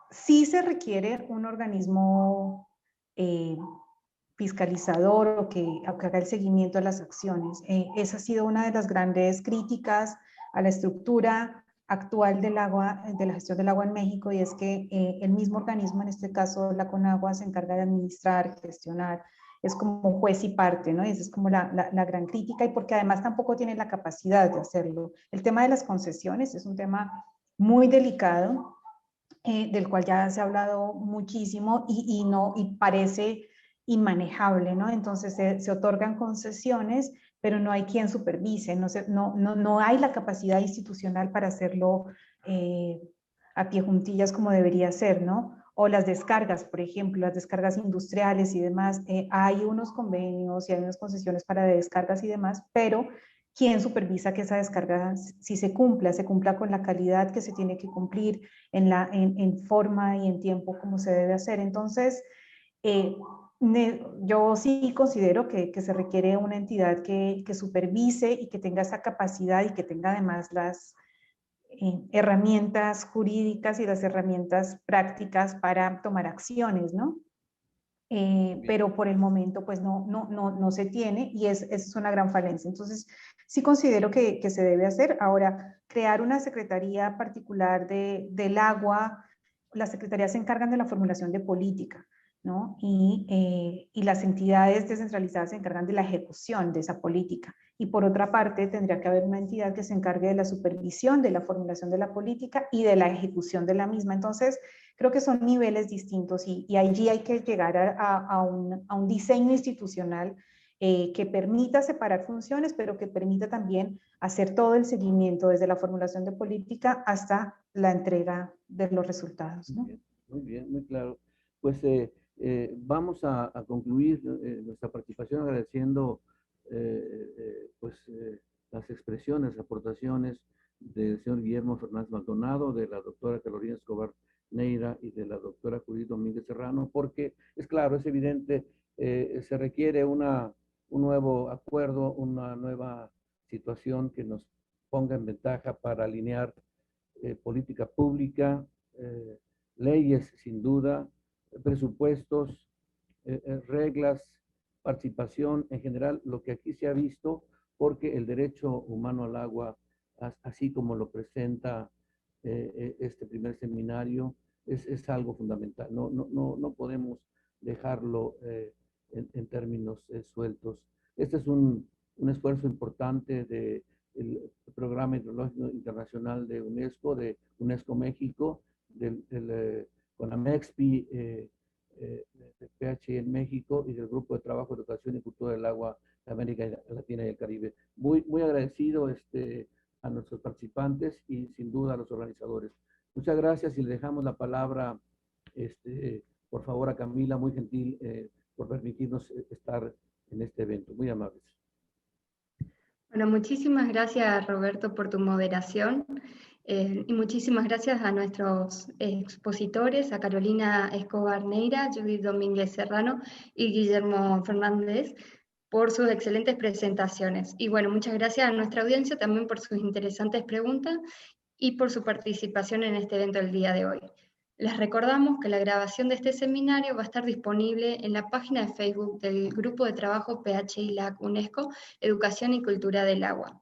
Sí se requiere un organismo fiscalizador o que haga el seguimiento de las acciones. Esa ha sido una de las grandes críticas a la estructura actual del agua, de la gestión del agua en México, y es que el mismo organismo, en este caso la CONAGUA, se encarga de administrar, gestionar, es como juez y parte, ¿no? Y esa es como la gran crítica, y porque además tampoco tiene la capacidad de hacerlo. El tema de las concesiones es un tema muy delicado, del cual ya se ha hablado muchísimo y parece inmanejable, ¿no? Entonces se otorgan concesiones, pero no hay quien supervise, no hay la capacidad institucional para hacerlo a pie juntillas como debería ser, ¿no? O las descargas, por ejemplo, las descargas industriales y demás, hay unos convenios y hay unas concesiones para descargas y demás, pero ¿quién supervisa que esa descarga, si se cumpla con la calidad que se tiene que cumplir, en forma y en tiempo como se debe hacer? Entonces, yo sí considero que se requiere una entidad que supervise y que tenga esa capacidad y que tenga además las herramientas jurídicas y las herramientas prácticas para tomar acciones, ¿no? Pero por el momento pues no se tiene, y es una gran falencia. Entonces sí considero que se debe hacer. Ahora, crear una secretaría particular del agua, las secretarías se encargan de la formulación de política, ¿no? Y las entidades descentralizadas se encargan de la ejecución de esa política. Y por otra parte, tendría que haber una entidad que se encargue de la supervisión de la formulación de la política y de la ejecución de la misma. Entonces, creo que son niveles distintos, y allí hay que llegar a un diseño institucional que permita separar funciones, pero que permita también hacer todo el seguimiento desde la formulación de política hasta la entrega de los resultados, ¿no? Muy bien, muy claro. Pues vamos a concluir nuestra participación agradeciendo las expresiones, las aportaciones del señor Guillermo Fernández Maldonado, de la doctora Carolina Escobar Neira y de la doctora Judith Domínguez Serrano, porque es claro, es evidente, se requiere un nuevo acuerdo, una nueva situación que nos ponga en ventaja para alinear política pública, leyes sin duda, presupuestos, reglas, participación en general, lo que aquí se ha visto, porque el derecho humano al agua, así como lo presenta este primer seminario, es algo fundamental. No podemos dejarlo en términos sueltos. Este es un esfuerzo importante del Programa Hidrológico Internacional de UNESCO México, del CONAMEXPI, del PHI en México y del Grupo de Trabajo de Educación y Cultura del Agua de América Latina y el Caribe. Muy agradecido a nuestros participantes y sin duda a los organizadores. Muchas gracias y le dejamos la palabra, por favor, a Camila, muy gentil, por permitirnos estar en este evento. Muy amables. Bueno, muchísimas gracias, Roberto, por tu moderación. Y muchísimas gracias a nuestros expositores, a Carolina Escobar Neira, Judith Domínguez Serrano y Guillermo Fernández, por sus excelentes presentaciones. Y bueno, muchas gracias a nuestra audiencia también por sus interesantes preguntas y por su participación en este evento el día de hoy. Les recordamos que la grabación de este seminario va a estar disponible en la página de Facebook del Grupo de Trabajo PHI-LAC UNESCO, Educación y Cultura del Agua.